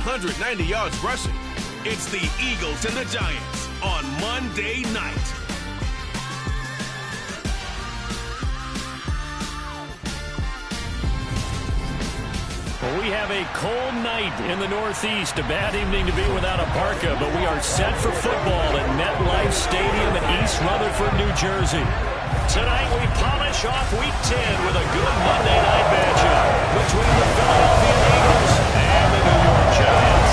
190 yards rushing. It's the Eagles and the Giants on Monday night. Well, we have a cold night in the Northeast. A bad evening to be without a parka, but we are set for football at MetLife Stadium in East Rutherford, New Jersey. Tonight we polish off Week 10 with a good Monday night matchup between the Philadelphia Eagles and the New York Giants.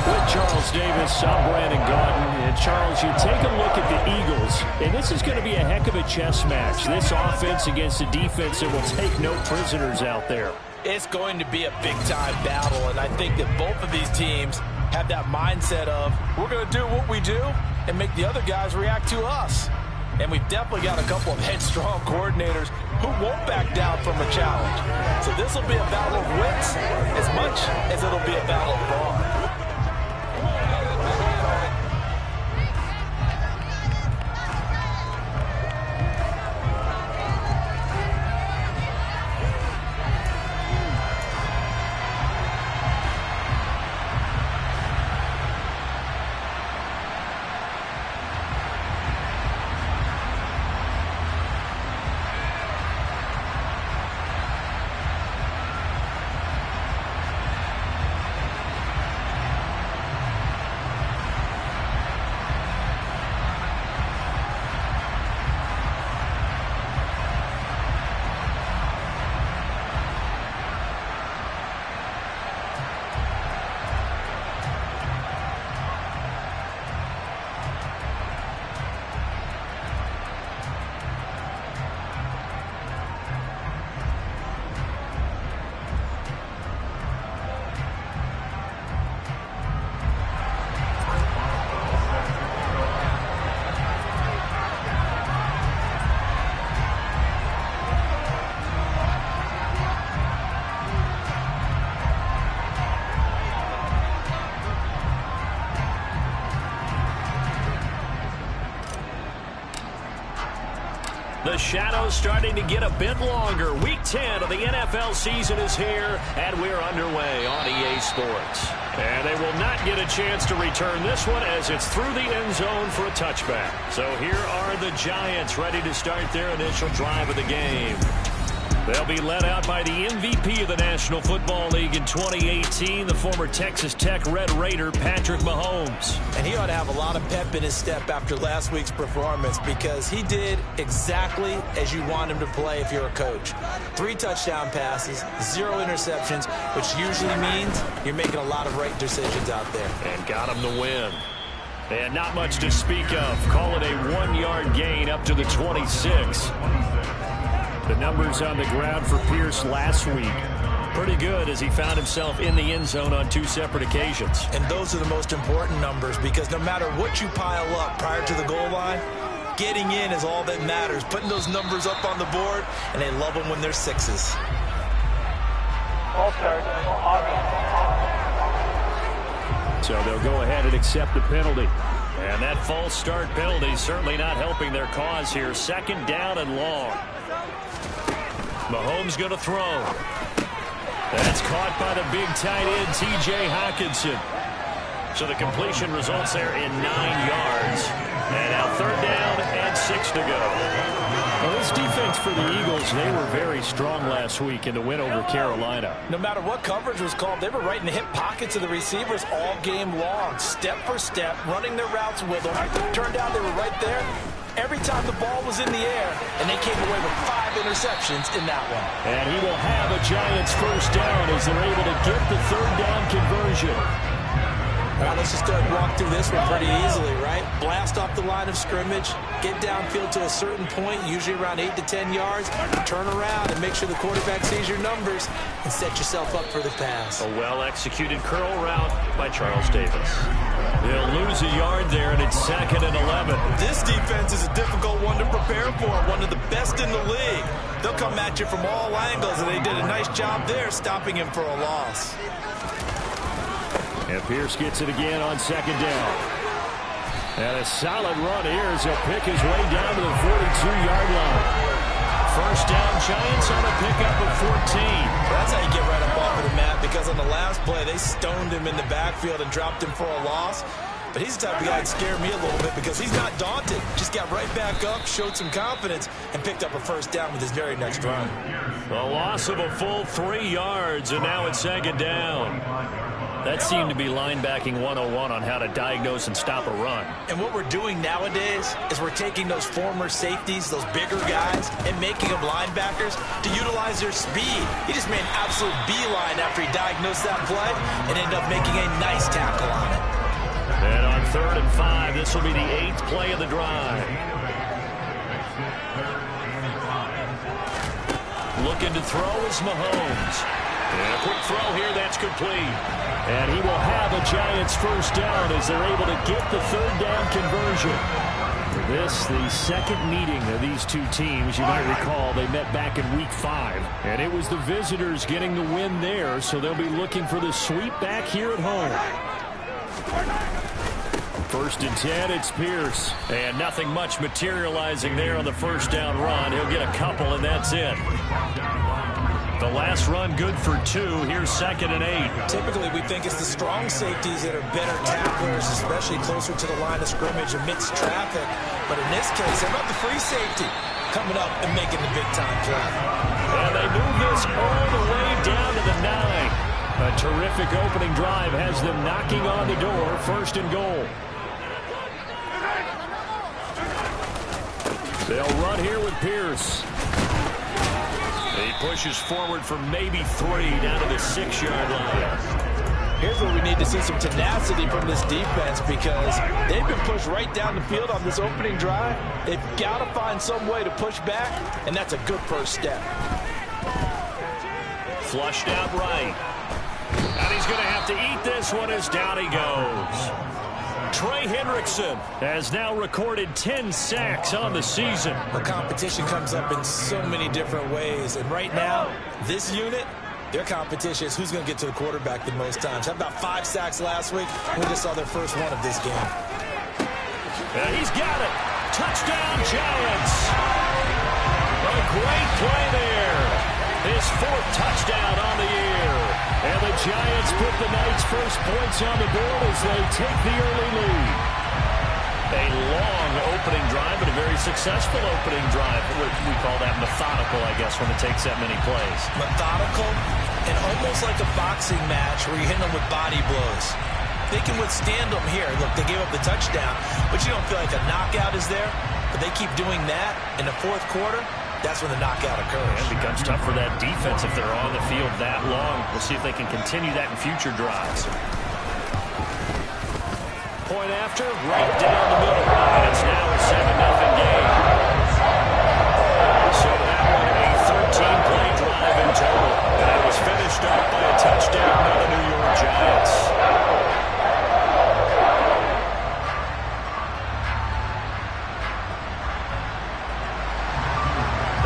With Charles Davis, I'm Brandon Gaudin. And Charles, you take a look at the Eagles, and this is going to be a heck of a chess match. This offense against a defense that will take no prisoners out there. It's going to be a big-time battle, and I think that both of these teams have that mindset of we're going to do what we do and make the other guys react to us. And we've definitely got a couple of headstrong coordinators who won't back down from a challenge. So this will be a battle of wits as much as it'll be a battle of brawn. The shadow's starting to get a bit longer. Week 10 of the NFL season is here, and we're underway on EA Sports. And they will not get a chance to return this one as it's through the end zone for a touchback. So here are the Giants ready to start their initial drive of the game. They'll be led out by the MVP of the National Football League in 2018, the former Texas Tech Red Raider, Patrick Mahomes. And he ought to have a lot of pep in his step after last week's performance because he did exactly as you want him to play if you're a coach. 3 touchdown passes, 0 interceptions, which usually means you're making a lot of right decisions out there. And got him the win. And not much to speak of. Call it a 1-yard gain up to the 26. The numbers on the ground for Pierce last week, pretty good as he found himself in the end zone on 2 separate occasions. And those are the most important numbers because no matter what you pile up prior to the goal line, getting in is all that matters. Putting those numbers up on the board, and they love them when they're 6s. So they'll go ahead and accept the penalty. And that false start penalty certainly not helping their cause here. 2nd down and long. Mahomes going to throw. That's caught by the big tight end, T.J. Hockenson. So the completion results there in 9 yards. And now 3rd down and 6 to go. Well, this defense for the Eagles, they were very strong last week in the win over Carolina. No matter what coverage was called, they were right in the hip pockets of the receivers all game long. Step for step, running their routes with them. Turned out they were right there every time the ball was in the air, and they came away with 5 interceptions in that one. And he will have a Giants 1st down as they're able to get the 3rd down conversion. All right, let's just go ahead and walk through this one pretty easily, right? Blast off the line of scrimmage, get downfield to a certain point, usually around 8 to 10 yards, turn around and make sure the quarterback sees your numbers and set yourself up for the pass. A well-executed curl route by Charles Davis. They'll lose a yard there, and it's 2nd and 11. This defense is a difficult one to prepare for, one of the best in the league. They'll come at you from all angles, and they did a nice job there stopping him for a loss. And Pierce gets it again on 2nd down. And a solid run here as he'll pick his way down to the 42-yard line. First down, Giants on a pickup of 14. That's how you get right up off of the mat, because on the last play, they stoned him in the backfield and dropped him for a loss. But he's the type of guy that scared me a little bit because he's not daunted. Just got right back up, showed some confidence, and picked up a first down with his very next run. A loss of a full 3 yards, and now it's second down. That seemed to be linebacking 101 on how to diagnose and stop a run. And what we're doing nowadays is we're taking those former safeties, those bigger guys, and making them linebackers to utilize their speed. He just made an absolute beeline after he diagnosed that play and ended up making a nice tackle on it. And on 3rd and 5, this will be the 8th play of the drive. Looking to throw is Mahomes. And a quick throw here, that's complete. And he will have a Giants first down as they're able to get the 3rd down conversion. This, the second meeting of these two teams. You might recall they met back in Week 5. And it was the visitors getting the win there, so they'll be looking for the sweep back here at home. 1st and 10, it's Pierce. And nothing much materializing there on the first down run. He'll get a couple, and that's it. The last run good for 2. Here's 2nd and 8. Typically, we think it's the strong safeties that are better tacklers, especially closer to the line of scrimmage amidst traffic. But in this case, how about the free safety coming up and making the big-time play? And they move this all the way down to the 9. A terrific opening drive has them knocking on the door. 1st and goal. They'll run here with Pierce. He pushes forward for maybe 3 down to the 6-yard line. Here's where we need to see some tenacity from this defense, because they've been pushed right down the field on this opening drive. They've got to find some way to push back, and that's a good first step. Flushed out right. And he's going to have to eat this one as down he goes. Trey Hendrickson has now recorded 10 sacks on the season. The competition comes up in so many different ways. And right now, this unit, their competition is who's going to get to the quarterback the most times. How about 5 sacks last week? We just saw their first one of this game. And he's got it. Touchdown, Giants. A great play there. His 4th touchdown on the year. And the Giants put the night's first points on the board as they take the early lead. A long opening drive, but a very successful opening drive. We call that methodical, I guess, when it takes that many plays. Methodical and almost like a boxing match where you hit them with body blows. They can withstand them here. Look, they gave up the touchdown, but you don't feel like a knockout is there. But they keep doing that in the 4th quarter. That's when the knockout occurs. It becomes tough for that defense if they're on the field that long. We'll see if they can continue that in future drives. Point after, right down the middle. And it's now a 7-0 game. So that one, a 13-play drive in total. And it was finished up by a touchdown by the New York Giants.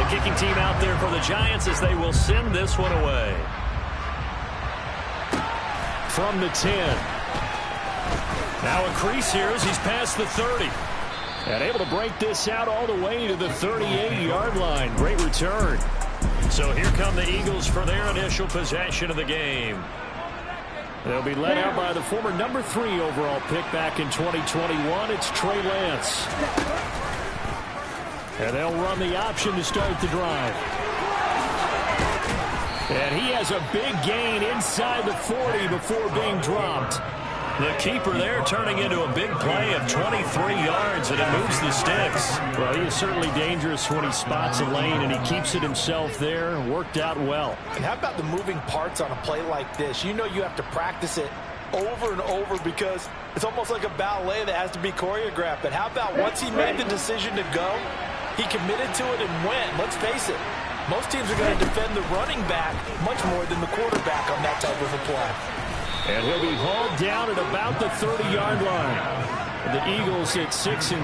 Kicking team out there for the Giants as they will send this one away. From the 10. Now a crease here as he's past the 30. And able to break this out all the way to the 38-yard line. Great return. So here come the Eagles for their initial possession of the game. They'll be led out by the former number 3 overall pick back in 2021. It's Trey Lance. And they'll run the option to start the drive. And he has a big gain inside the 40 before being dropped. The keeper there turning into a big play of 23 yards, and it moves the sticks. Well, he is certainly dangerous when he spots a lane, and he keeps it himself there. Worked out well. And how about the moving parts on a play like this? You know you have to practice it over and over because it's almost like a ballet that has to be choreographed. But how about once he made the decision to go, he committed to it and went. Let's face it, most teams are going to defend the running back much more than the quarterback on that type of a play. And he'll be hauled down at about the 30-yard line. The Eagles at 6-3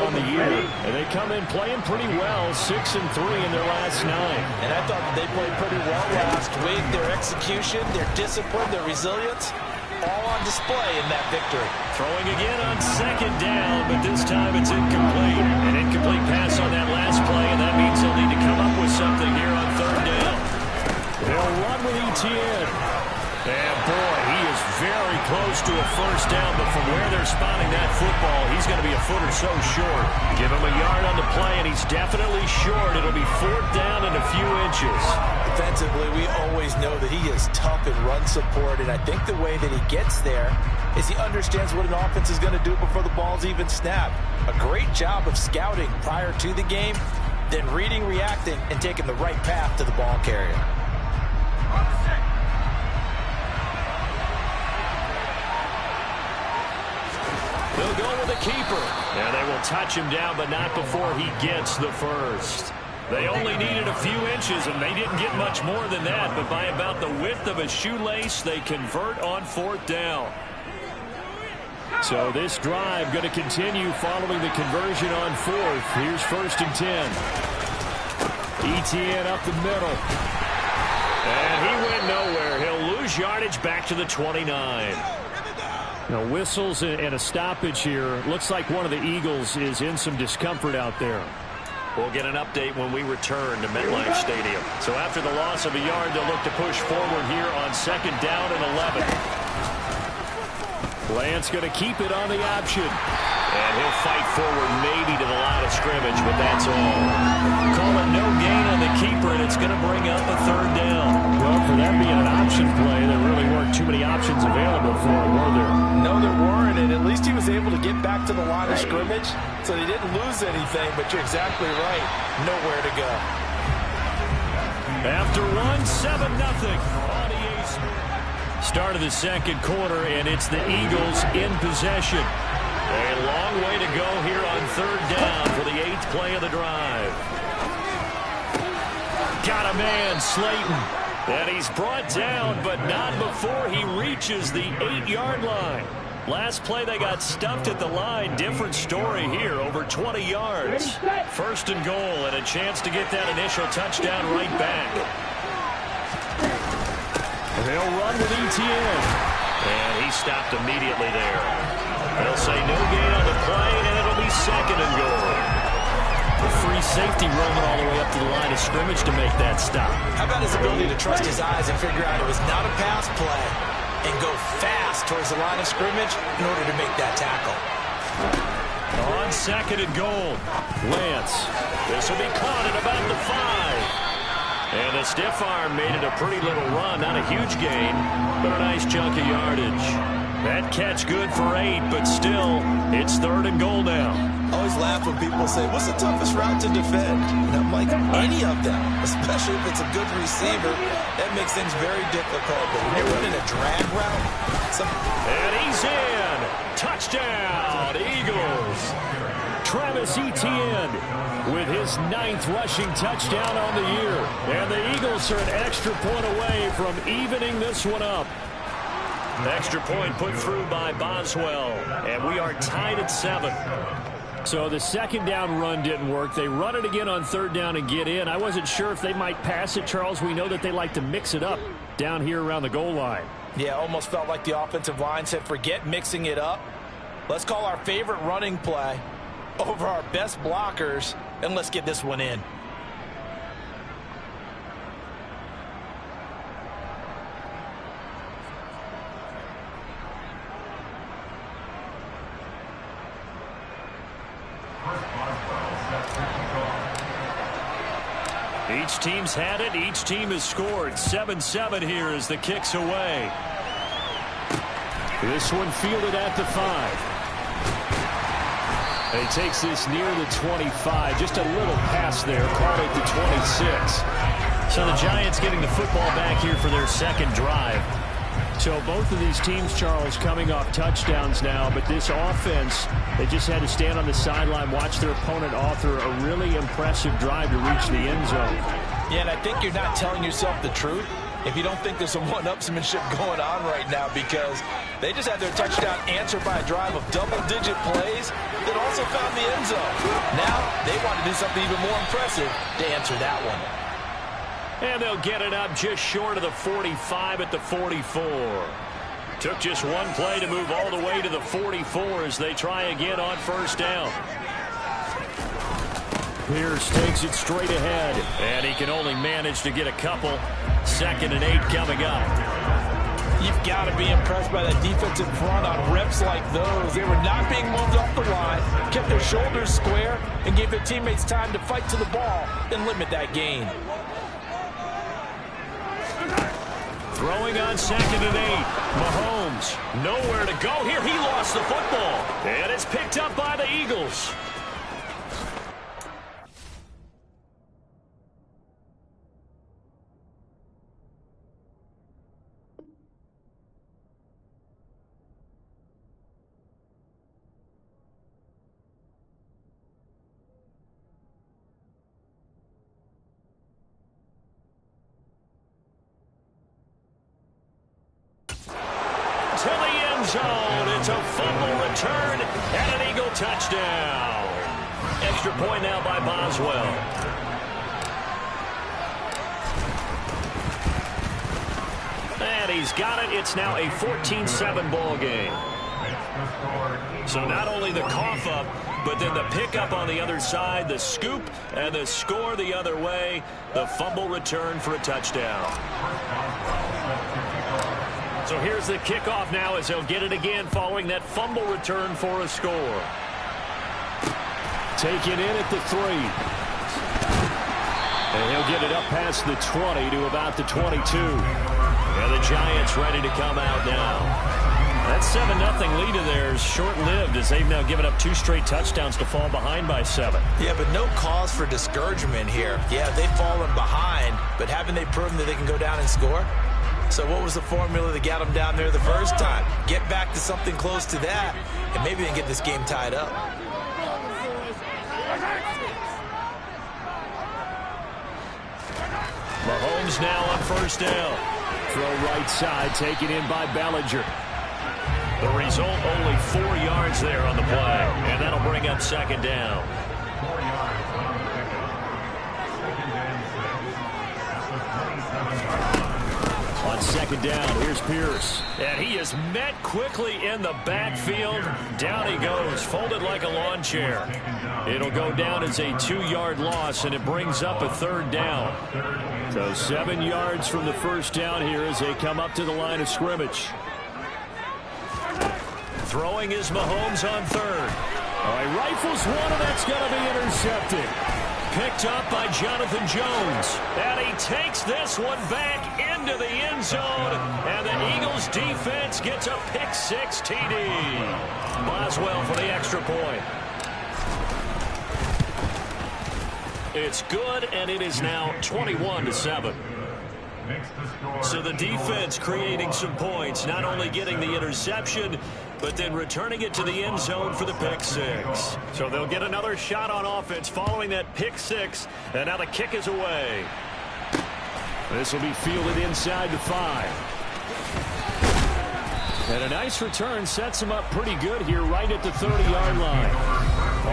on the year. And they come in playing pretty well, 6-3 in their last 9. And I thought that they played pretty well last week. Their execution, their discipline, their resilience, all on display in that victory. Throwing again on second down, but this time it's incomplete. An incomplete pass on that last play, and that means he'll need to come up with something here on third down. They'll run with Etienne. And boy, he is very close to a first down, but from where they're spotting that football, he's going to be a foot or so short. Give him a yard on the play, and he's definitely short. It'll be fourth down and a few inches. Defensively, we always know that he is tough in run support, and I think the way that he gets there is he understands what an offense is going to do before the ball's even snapped. A great job of scouting prior to the game, then reading, reacting, and taking the right path to the ball carrier. They'll go with the keeper. And they will touch him down, but not before he gets the first. They only needed a few inches, and they didn't get much more than that. But by about the width of a shoelace, they convert on fourth down. So this drive going to continue following the conversion on fourth. Here's first and 10. Etienne up the middle. And he went nowhere. He'll lose yardage back to the 29. Now, whistles and a stoppage here. Looks like one of the Eagles is in some discomfort out there. We'll get an update when we return to MetLife Stadium. So after the loss of a yard, they'll look to push forward here on second down and 11. Lance going to keep it on the option. And he'll fight forward maybe to the line of scrimmage, but that's all. Call it no gain on the keeper, and it's going to bring up a third down. Well, for that being an option play, there really weren't too many options available for him, were there? No, there weren't, and at least he was able to get back to the line of scrimmage, so he didn't lose anything, but you're exactly right. Nowhere to go. After one, 7-0 on EA Sports. Start of the second quarter, and it's the Eagles in possession. A long way to go here on third down for the 8th play of the drive. Got a man, Slayton. And he's brought down, but not before he reaches the 8-yard line. Last play, they got stuffed at the line. Different story here, over 20 yards. First and goal, and a chance to get that initial touchdown right back. They'll run with Etienne. And he stopped immediately there. They'll say no gain on the play, and it'll be second and goal. A free safety roaming all the way up to the line of scrimmage to make that stop. How about his ability to trust his eyes and figure out it was not a pass play and go fast towards the line of scrimmage in order to make that tackle. On second and goal, Lance. This will be caught at about the 5. And the stiff arm made it a pretty little run. Not a huge gain, but a nice chunk of yardage. That catch good for 8, but still, it's third and goal now. I always laugh when people say, what's the toughest route to defend? And I'm like, any of them, especially if it's a good receiver, that makes things very difficult. But when you're running a drag route, and he's in. Touchdown, Eagles. Travis Etienne with his 9th rushing touchdown on the year. And the Eagles are an extra point away from evening this one up. Extra point put through by Boswell, and we are tied at 7. So the second down run didn't work. They run it again on third down and get in. I wasn't sure if they might pass it, Charles. We know that they like to mix it up down here around the goal line. Yeah, almost felt like the offensive line said, forget mixing it up. Let's call our favorite running play over our best blockers, and let's get this one in. Each team's had it. Each team has scored. 7-7 here as the kick's away. This one fielded at the 5. And he takes this near the 25. Just a little pass there. Caught at the 26. So the Giants getting the football back here for their second drive. So both of these teams, Charles, coming off touchdowns now, but this offense, they just had to stand on the sideline, watch their opponent author a really impressive drive to reach the end zone. Yeah, and I think you're not telling yourself the truth if you don't think there's some one-upsmanship going on right now, because they just had their touchdown answered by a drive of double-digit plays that also found the end zone. Now they want to do something even more impressive to answer that one. And they'll get it up just short of the 45 at the 44. Took just one play to move all the way to the 44 as they try again on first down. Pierce takes it straight ahead, and he can only manage to get a couple. 2nd and 8 coming up. You've got to be impressed by that defensive front on reps like those. They were not being moved off the line, kept their shoulders square, and gave their teammates time to fight to the ball and limit that gain. Throwing on 2nd and 8. Mahomes, nowhere to go here. He lost the football, and it's picked up by the Eagles. To the end zone. It's a fumble return and an Eagle touchdown. Extra point now by Boswell. And he's got it. It's now a 14-7 ball game. So not only the cough up, but then the pickup on the other side, the scoop, and the score the other way. The fumble return for a touchdown. So here's the kickoff now as they'll get it again following that fumble return for a score. Taken in at the 3. And he'll get it up past the 20 to about the 22. And the Giants ready to come out now. That 7-0 lead of theirs short-lived as they've now given up 2 straight touchdowns to fall behind by 7. Yeah, but no cause for discouragement here. Yeah, they've fallen behind, but haven't they proven that they can go down and score? So what was the formula that got them down there the first time? Get back to something close to that, and maybe they can get this game tied up. Mahomes now on first down. Throw right side, taken in by Bellinger. The result, only 4 yards there on the play, and that'll bring up 2nd down. On 2nd down, here's Pierce. And he is met quickly in the backfield. Down he goes, folded like a lawn chair. It'll go down as a 2-yard loss, and it brings up a 3rd down. So 7 yards from the first down here as they come up to the line of scrimmage. Throwing is Mahomes on 3rd. Oh, he rifles one, and that's going to be intercepted. Picked up by Jonathan Jones. And he takes this one back into the end zone. And the Eagles defense gets a pick-6 TD. Boswell for the extra point. It's good, and it is now 21-7. So the defense creating some points, not only getting the interception, but then returning it to the end zone for the pick-6. So they'll get another shot on offense following that pick-6, and now the kick is away. This will be fielded inside the 5. And a nice return sets him up pretty good here right at the 30-yard line.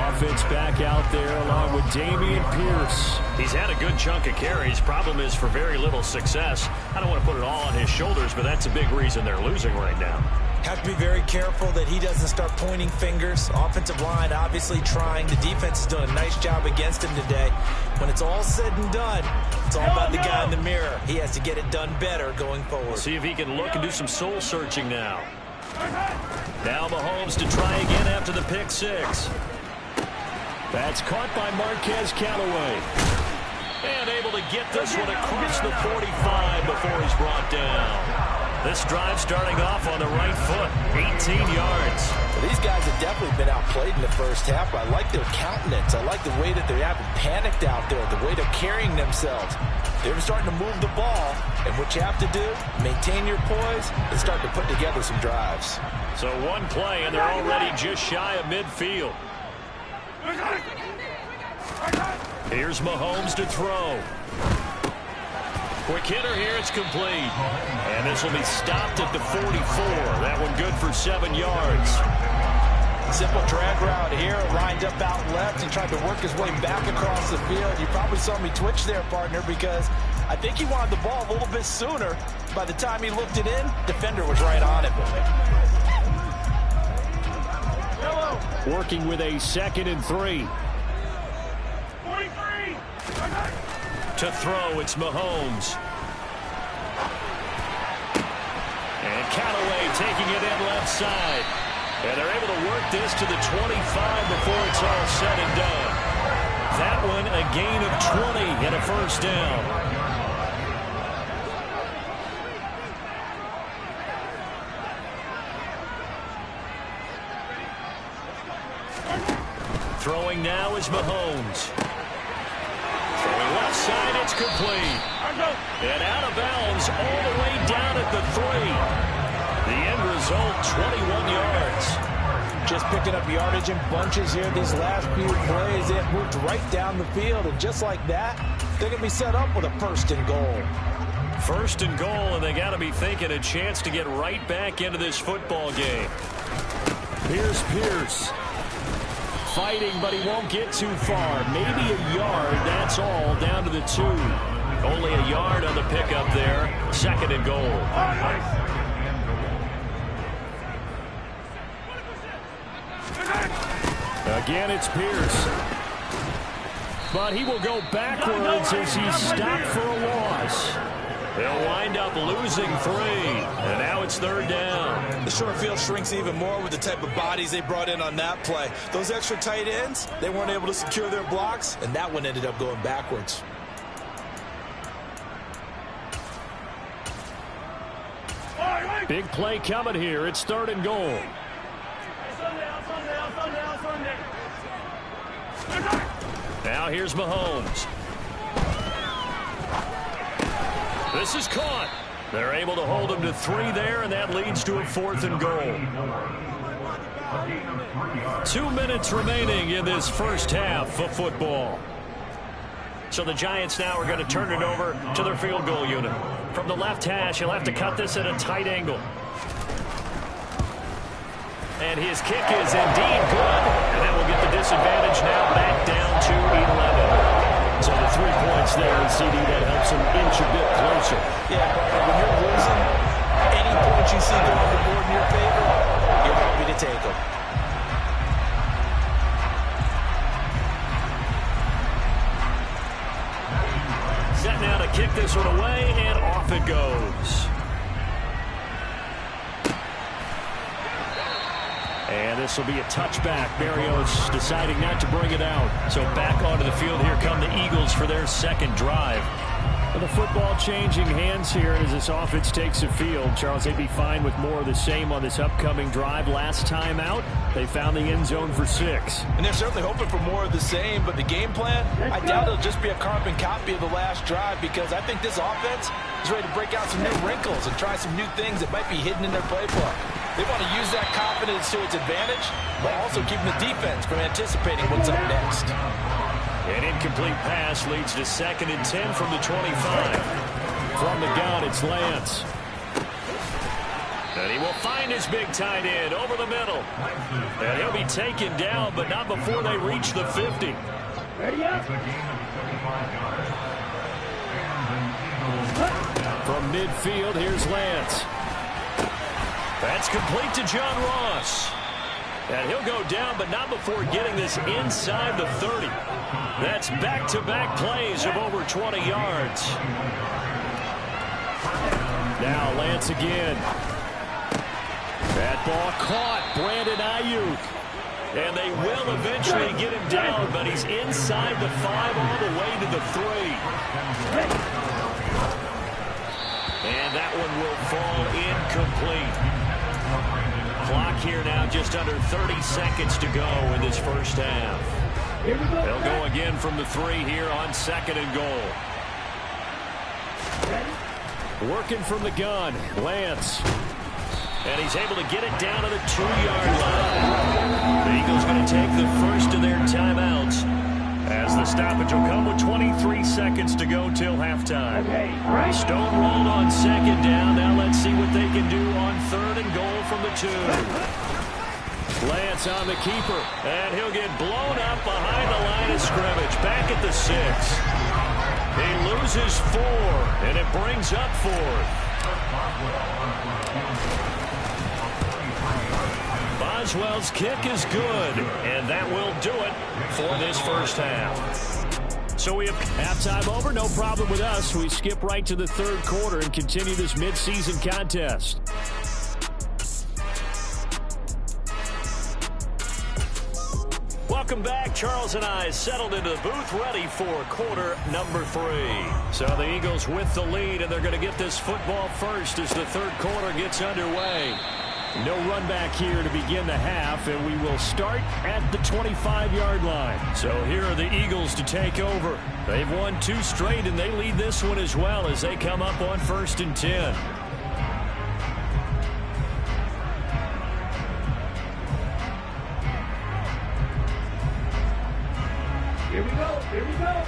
Offense back out there along with Dameon Pierce. He's had a good chunk of carries. Problem is for very little success. I don't want to put it all on his shoulders, but that's a big reason they're losing right now. Have to be very careful that he doesn't start pointing fingers. Offensive line obviously trying. The defense has done a nice job against him today. When it's all said and done, it's all about the guy in the mirror. He has to get it done better going forward. See if he can look and do some soul searching now. Now Mahomes to try again after the pick-6. That's caught by Marquez Callaway. And able to get this one across the 45 before he's brought down. This drive starting off on the right foot, 18 yards. Well, these guys have definitely been outplayed in the first half. I like their countenance. I like the way that they haven't panicked out there, the way they're carrying themselves. They're starting to move the ball, and what you have to do, maintain your poise and start to put together some drives. So one play, and they're already just shy of midfield. Here's Mahomes to throw. Quick hitter here, it's complete. And this will be stopped at the 44. That one good for 7 yards. Simple drag route here, lined up out left. He tried to work his way back across the field. You probably saw me twitch there, partner, because I think he wanted the ball a little bit sooner. By the time he looked it in, defender was right on it. Working with a 2nd and 3. To throw, it's Mahomes. And Callaway taking it in left side. And they're able to work this to the 25 before it's all said and done. That one a gain of 20 and a first down. Throwing now is Mahomes. Throwing left side, it's complete. And out of bounds all the way down at the 3. The end result, 21 yards. Just picking up yardage in bunches here. These last few plays, they have moved right down the field. And just like that, they're going to be set up with a 1st and goal. 1st and goal, and they got to be thinking a chance to get right back into this football game. Pierce. Fighting, but he won't get too far. Maybe a yard, that's all, down to the 2. Only a yard on the pickup there. 2nd and goal. Again, it's Pierce. But he will go backwards as he's stopped for a loss. They'll wind up losing 3. And now it's 3rd down. The short field shrinks even more with the type of bodies they brought in on that play. Those extra tight ends, they weren't able to secure their blocks, and that one ended up going backwards. Big play coming here. It's 3rd and goal. Now here's Mahomes. This is caught. They're able to hold him to 3 there, and that leads to a 4th and goal. 2 minutes remaining in this first half of football. So the Giants now are going to turn it over to their field goal unit. From the left hash, he'll have to cut this at a tight angle. And his kick is indeed good. And that will get the disadvantage now back down to 11. So the 3 points there, and CD, that helps him inch a bit closer. Yeah, when you're losing, any points you see go on the board in your favor, you're happy to take them. Set now to kick this one away, and off it goes. And this will be a touchback. Berrios deciding not to bring it out. So back onto the field, here come the Eagles for their 2nd drive. And the football changing hands here as this offense takes the field. Charles, they'd be fine with more of the same on this upcoming drive. Last time out, they found the end zone for 6. And they're certainly hoping for more of the same, but the game plan, I doubt it'll just be a carbon copy of the last drive, because I think this offense is ready to break out some new wrinkles and try some new things that might be hidden in their playbook. They want to use that confidence to its advantage, but also keeping the defense from anticipating what's up next. An incomplete pass leads to 2nd and 10 from the 25. From the gun, it's Lance. And he will find his big tight end over the middle. And he'll be taken down, but not before they reach the 50. From midfield, here's Lance. That's complete to John Ross. And he'll go down, but not before getting this inside the 30. That's back-to-back plays of over 20 yards. Now Lance again. That ball caught. Brandon Ayuk. And they will eventually get him down, but he's inside the 5 all the way to the 3. And that one will fall incomplete. Clock here now, just under 30 seconds to go in this first half. They'll go again from the 3 here on 2nd and goal. Working from the gun, Lance. And he's able to get it down to the 2-yard line. The Eagles going to take the first of their timeouts, as the stoppage will come with 23 seconds to go till halftime. Stonewalled on 2nd down. Now let's see what they can do on 3rd and goal from the 2. Lance on the keeper, and he'll get blown up behind the line of scrimmage. Back at the 6. He loses 4, and it brings up 4th. Boswell's kick is good, and that will do it for this first half. So we have halftime over, no problem with us. We skip right to the third quarter and continue this midseason contest. Welcome back. Charles and I settled into the booth, ready for quarter number 3. So the Eagles with the lead, and they're going to get this football first as the third quarter gets underway. No run back here to begin the half, and we will start at the 25-yard line. So here are the Eagles to take over. They've won 2 straight, and they lead this one as well as they come up on 1st and 10. Here we go. Here we go.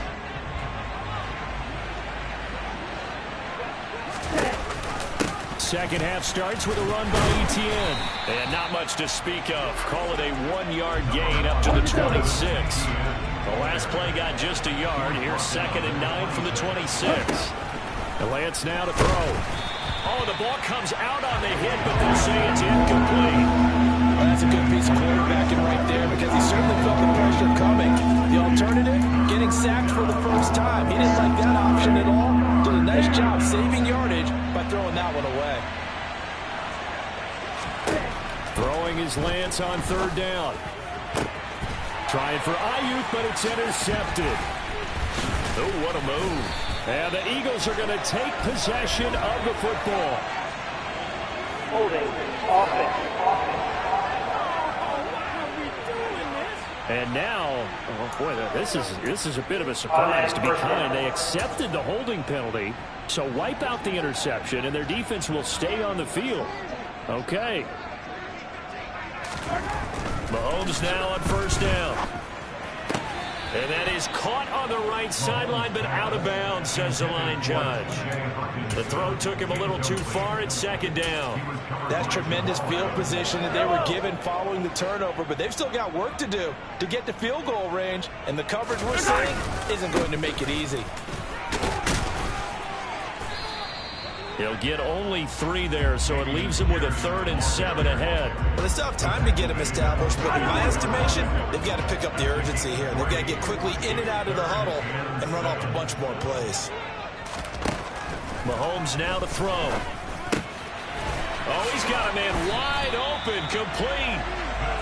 Second half starts with a run by Etienne. And not much to speak of. Call it a 1-yard gain up to the 26. The last play got just a yard. Here's 2nd and 9 from the 26. The Lance now to throw. Oh, the ball comes out on the hit, but they'll say it's incomplete. Well, that's a good piece of quarterbacking right there because he certainly felt the pressure coming. The alternative, getting sacked for the first time. He didn't like that option at all. Did a nice job saving yardage by throwing that one away. Throwing his Lance on 3rd down. Trying for Ayuk, but it's intercepted. Oh, what a move. And the Eagles are going to take possession of the football. Holding. Offense. And now, oh boy, this is a bit of a surprise, to be kind. They accepted the holding penalty, so wipe out the interception, and their defense will stay on the field. Okay. Mahomes now on 1st down. And that is caught on the right sideline, but out of bounds, says the line judge. The throw took him a little too far. It's 2nd down. That's tremendous field position that they were given following the turnover, but they've still got work to do to get to field goal range, and the coverage we're seeing isn't going to make it easy. He'll get only 3 there, so it leaves him with a 3rd and 7 ahead. Well, they still have time to get him established, but in my estimation, they've got to pick up the urgency here. They've got to get quickly in and out of the huddle and run off a bunch more plays. Mahomes now to throw. Oh, he's got a man wide open, complete.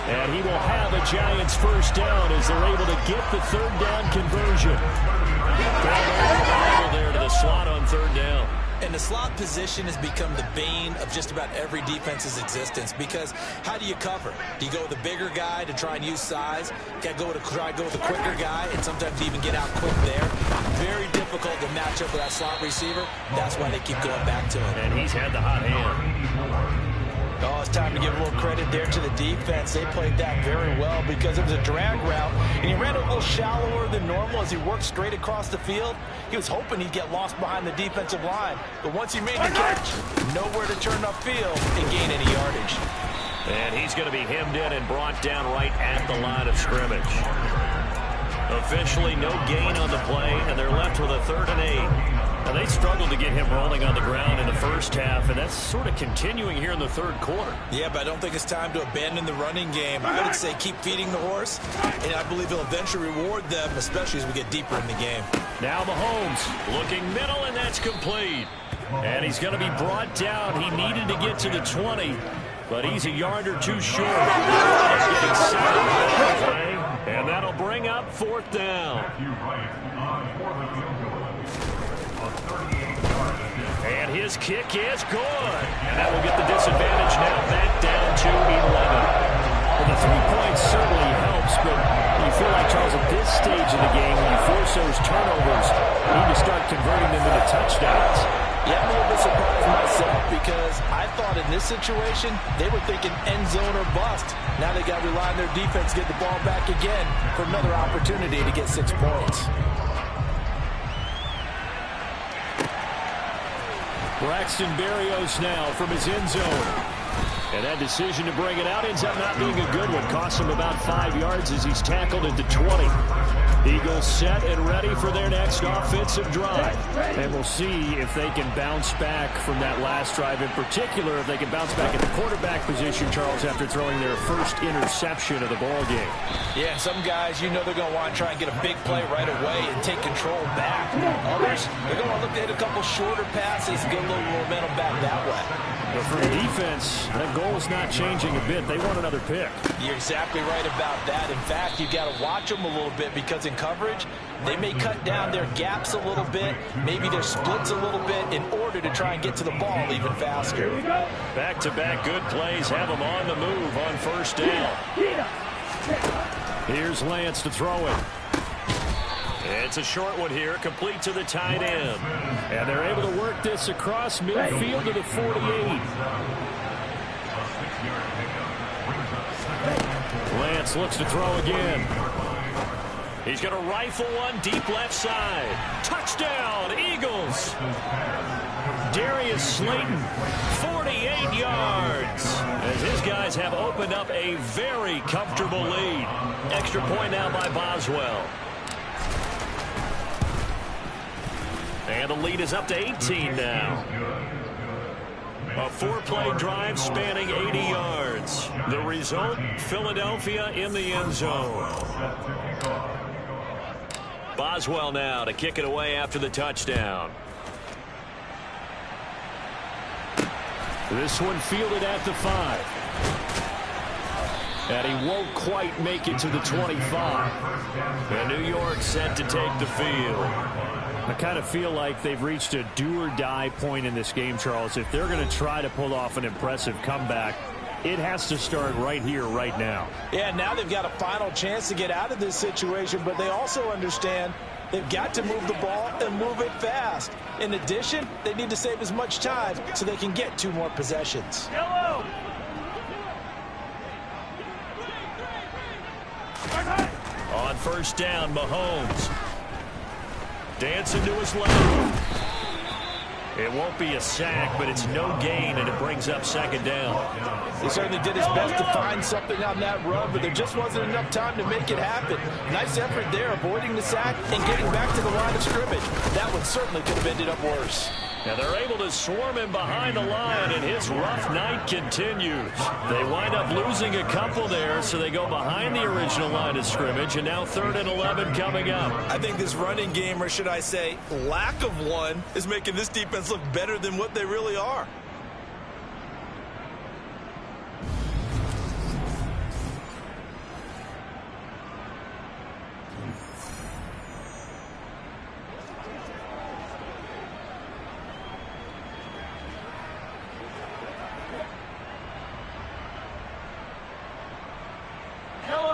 And he will have a Giants 1st down as they're able to get the 3rd down conversion. There to the slot on 3rd down. And the slot position has become the bane of just about every defense's existence because how do you cover? Do you go with a bigger guy to try and use size? Got to try to go with a quicker guy and sometimes even get out quick there. Very difficult to match up with that slot receiver. That's why they keep going back to him. And he's had the hot hand. Oh, it's time to give a little credit there to the defense. They played that very well because it was a drag route, and he ran a little shallower than normal as he worked straight across the field. He was hoping he'd get lost behind the defensive line, but once he made the catch, nowhere to turn upfield and gain any yardage. And he's going to be hemmed in and brought down right at the line of scrimmage. Officially no gain on the play, and they're left with a 3rd and 8. Now, they struggled to get him rolling on the ground in the first half, and that's sort of continuing here in the 3rd quarter. Yeah, but I don't think it's time to abandon the running game. I would say keep feeding the horse, and I believe he'll eventually reward them, especially as we get deeper in the game. Now Mahomes looking middle, and that's complete. And he's going to be brought down. He needed to get to the 20, but he's a yard or 2 short. And that'll bring up 4th down. And his kick is good. And that will get the disadvantage now back down to 11. Well, the 3 points certainly helps, but you feel like, Charles, at this stage of the game, when you force those turnovers, you need to start converting them into touchdowns. Yeah, I'm a little bit surprised myself because I thought in this situation, they were thinking end zone or bust. Now they got to rely on their defense to get the ball back again for another opportunity to get 6 points. Braxton Berrios now from his end zone. And that decision to bring it out ends up not being a good one. Costs him about 5 yards as he's tackled at the 20. Eagles set and ready for their next offensive drive. And we'll see if they can bounce back from that last drive. In particular, if they can bounce back at the quarterback position, Charles, after throwing their first interception of the ball game. Yeah, some guys, you know they're going to want to try and get a big play right away and take control back. Others, they're going to look to hit a couple shorter passes and get a little momentum back that way. But for the defense, that goal's not changing a bit. They want another pick. You're exactly right about that. In fact, you've got to watch them a little bit because in coverage, they may cut down their gaps a little bit, maybe their splits a little bit in order to try and get to the ball even faster. Back-to-back good plays have them on the move on first down. Here's Lance to throw it. It's a short one here, complete to the tight end. And they're able to work this across midfield to the 48. Lance looks to throw again. He's going to rifle one deep left side. Touchdown, Eagles. Darius Slayton, 48 yards. As his guys have opened up a very comfortable lead. Extra point now by Boswell. And the lead is up to 18 now. A four-play drive spanning 80 yards. The result, Philadelphia in the end zone. Boswell now to kick it away after the touchdown. This one fielded at the 5. And he won't quite make it to the 25. And New York set to take the field. I kind of feel like they've reached a do-or-die point in this game, Charles. If they're going to try to pull off an impressive comeback, it has to start right here, right now. Yeah, now they've got a final chance to get out of this situation, but they also understand they've got to move the ball and move it fast. In addition, they need to save as much time so they can get 2 more possessions. Yellow. On first down, Mahomes. Dancing to his left. It won't be a sack, but it's no gain, and it brings up second down. He certainly did his best to find something on that run, but there just wasn't enough time to make it happen. Nice effort there, avoiding the sack and getting back to the line of scrimmage. That one certainly could have ended up worse. Now they're able to swarm him behind the line, and his rough night continues. They wind up losing a couple there, so they go behind the original line of scrimmage, and now 3rd and 11 coming up. I think this running game, or should I say lack of one, is making this defense look better than what they really are.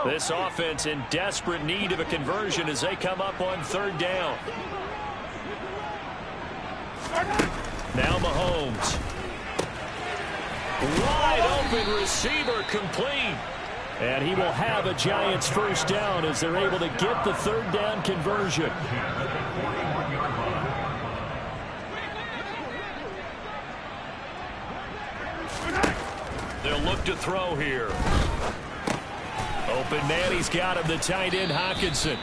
This offense in desperate need of a conversion as they come up on 3rd down. Now Mahomes. Wide open receiver complete. And he will have a Giants first down as they're able to get the 3rd down conversion. They'll look to throw here. Open man, he's got him, the tight end Hockenson.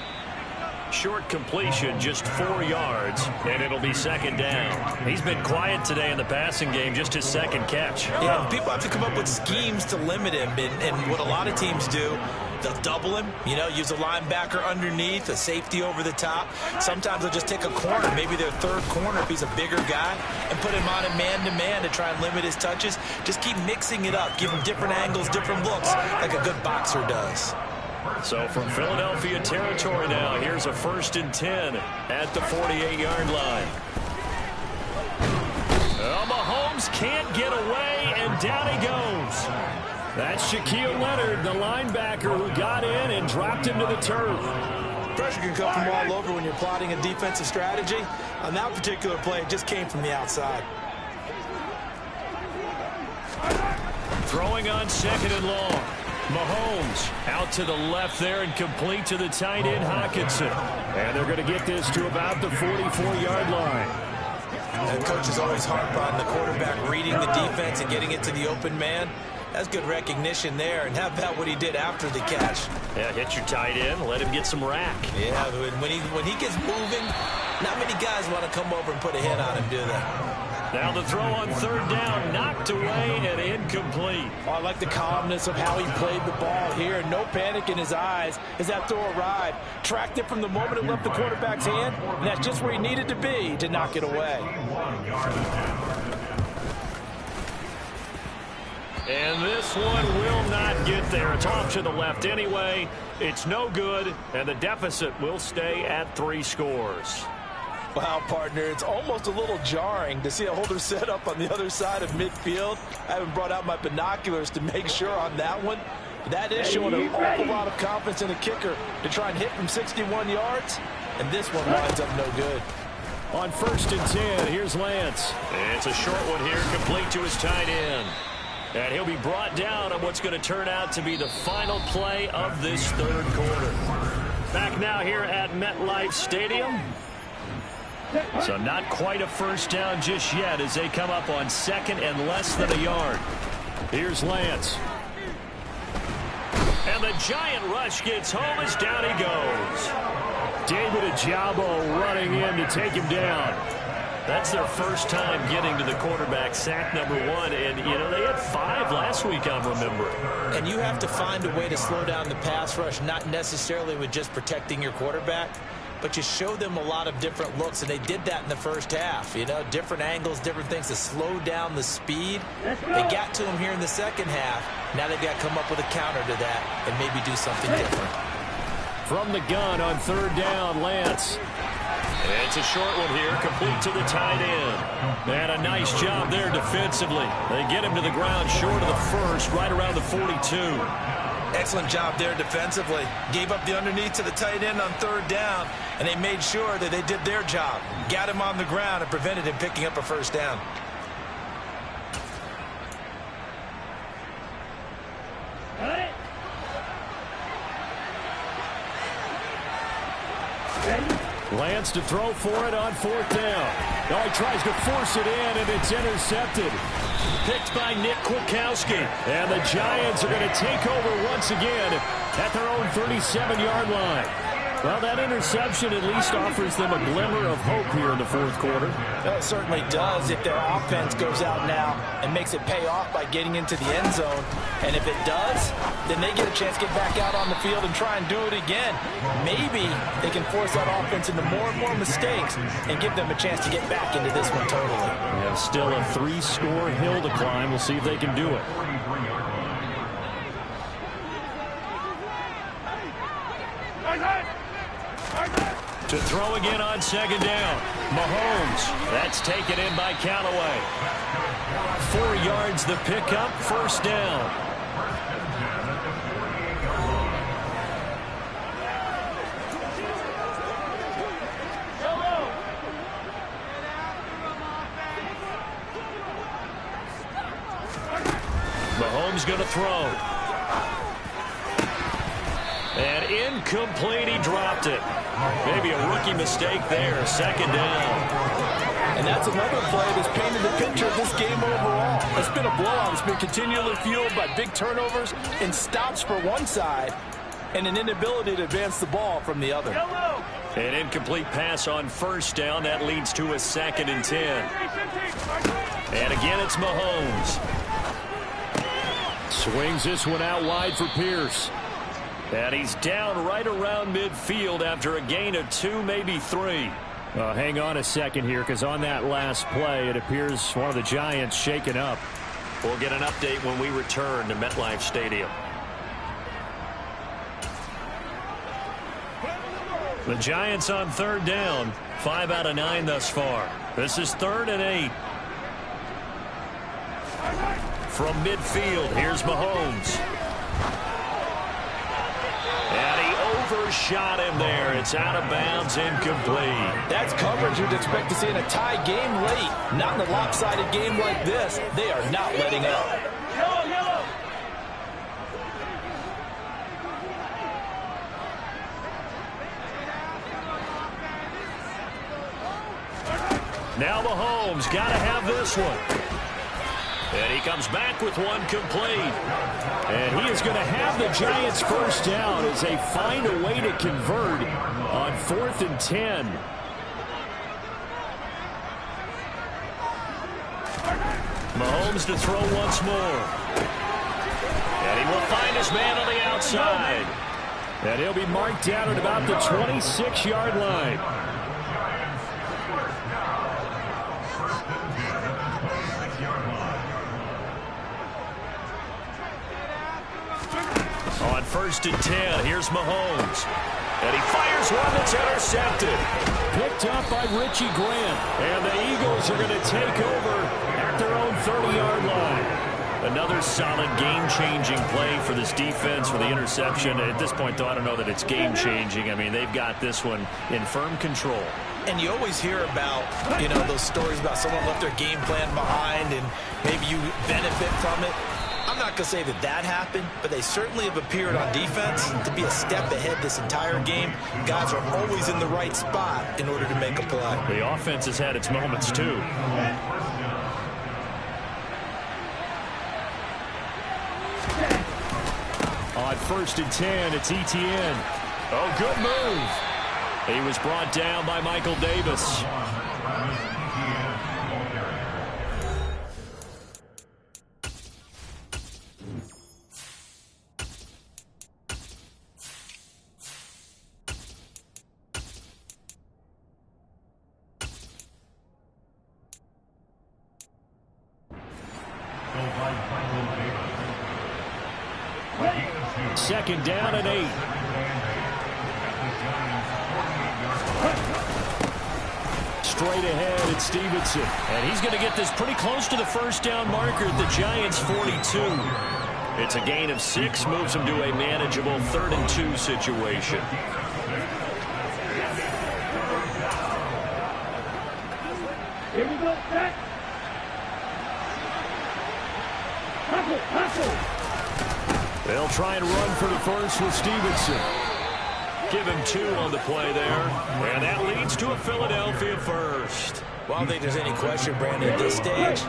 Short completion, just 4 yards, and it'll be 2nd down. He's been quiet today in the passing game, just his 2nd catch. Yeah, people have to come up with schemes to limit him, and what a lot of teams do, they'll double him, you know, use a linebacker underneath, a safety over the top. Sometimes they'll just take a corner, maybe their 3rd corner if he's a bigger guy, and put him on a man-to-man to try and limit his touches. Just keep mixing it up, give him different angles, different looks, like a good boxer does. So from Philadelphia territory now, here's a 1st and 10 at the 48-yard line. Well, Mahomes can't get away, and down he goes. That's Shaquille Leonard, the linebacker who got in and dropped him to the turf. Pressure can come from all over when you're plotting a defensive strategy. On that particular play, it just came from the outside. Throwing on 2nd and long. Mahomes out to the left there and complete to the tight end Hockenson. And they're going to get this to about the 44-yard line. And coaches always harp on the quarterback reading the defense and getting it to the open man. That's good recognition there. And how about what he did after the catch? Yeah, hit your tight end, let him get some rack. Yeah, when he gets moving, not many guys want to come over and put a hit on him, do they? Now the throw on third down, knocked away and incomplete. Oh, I like the calmness of how he played the ball here. No panic in his eyes as that throw arrived. Tracked it from the moment it left the quarterback's hand, and that's just where he needed to be to knock it away. And this one will not get there. It's off to the left anyway. It's no good, and the deficit will stay at 3 scores. Wow, partner, it's almost a little jarring to see a holder set up on the other side of midfield. I haven't brought out my binoculars to make sure on that one. That is showing an awful lot of confidence in the kicker to try and hit from 61 yards, and this one winds up no good. On 1st and 10, here's Lance. It's a short one here, complete to his tight end. And he'll be brought down on what's going to turn out to be the final play of this third quarter. Back now here at MetLife Stadium. So not quite a first down just yet as they come up on 2nd and less than a yard. Here's Lance. And the giant rush gets home as down he goes. David Ojabo running in to take him down. That's their first time getting to the quarterback, sack number 1. And, you know, they had 5 last week, I'm remembering. And you have to find a way to slow down the pass rush, not necessarily with just protecting your quarterback, but you show them a lot of different looks, and they did that in the first half. You know, different angles, different things to slow down the speed. They got to him here in the second half. Now they've got to come up with a counter to that and maybe do something different. From the gun on 3rd down, Lance. It's a short one here, complete to the tight end. And a nice job there defensively. They get him to the ground short of the first, right around the 42. Excellent job there defensively. Gave up the underneath to the tight end on 3rd down, and they made sure that they did their job. Got him on the ground and prevented him picking up a first down. Lance to throw for it on 4th down. Now he tries to force it in, and it's intercepted. Picked by Nick Kwiatkowski. And the Giants are going to take over once again at their own 37-yard line. Well, that interception at least offers them a glimmer of hope here in the 4th quarter. Well, it certainly does if their offense goes out now and makes it pay off by getting into the end zone. And if it does, then they get a chance to get back out on the field and try and do it again. Maybe they can force that offense into more and more mistakes and give them a chance to get back into this one totally. We have still a 3-score hill to climb. We'll see if they can do it. To throw again on 2nd down. Mahomes. That's taken in by Callaway. 4 yards the pickup, 1st down. Mahomes going to throw. And incomplete, he dropped it. Maybe a rookie mistake there, 2nd down. And that's another play that's painted the picture of this game overall. It's been a blowout. It's been continually fueled by big turnovers and stops for one side and an inability to advance the ball from the other. An incomplete pass on 1st down. That leads to a 2nd and 10. And again, it's Mahomes. Swings this one out wide for Pierce. And he's down right around midfield after a gain of 2, maybe 3. Hang on a second here, because on that last play, it appears one of the Giants shaken up. We'll get an update when we return to MetLife Stadium. The Giants on 3rd down, 5 out of 9 thus far. This is 3rd and 8. From midfield, here's Mahomes. And he overshot him there. It's out of bounds, incomplete. That's coverage you'd expect to see in a tie game late. Not in a lopsided game like this. They are not letting up. Now Mahomes got to have this one. And he comes back with one complete. And he is going to have the Giants first down as they find a way to convert on 4th and 10. Mahomes to throw once more. And he will find his man on the outside. And he'll be marked down at about the 26-yard line. On 1st and 10, here's Mahomes. And he fires one that's intercepted. Picked up by Richie Grant. And the Eagles are going to take over at their own 30-yard line. Another solid game-changing play for this defense for the interception. At this point, though, I don't know that it's game-changing. I mean, they've got this one in firm control. And you always hear about, those stories about someone left their game plan behind and maybe you benefit from it. I'm not going to say that that happened, but they certainly have appeared on defense to be a step ahead this entire game. Guys are always in the right spot in order to make a play. The offense has had its moments, too. On 1st and 10, it's Etienne. Oh, good move. He was brought down by Michael Davis. Second down and 8. Straight ahead, it's Stevenson. And he's going to get this pretty close to the first down marker at the Giants' 42. It's a gain of 6, moves him to a manageable 3rd and 2 situation. Here we go, set. Hustle. They'll try and run for the first with Stevenson. Give him 2 on the play there. And that leads to a Philadelphia first. Well, I don't think there's any question, Brandon, at this stage.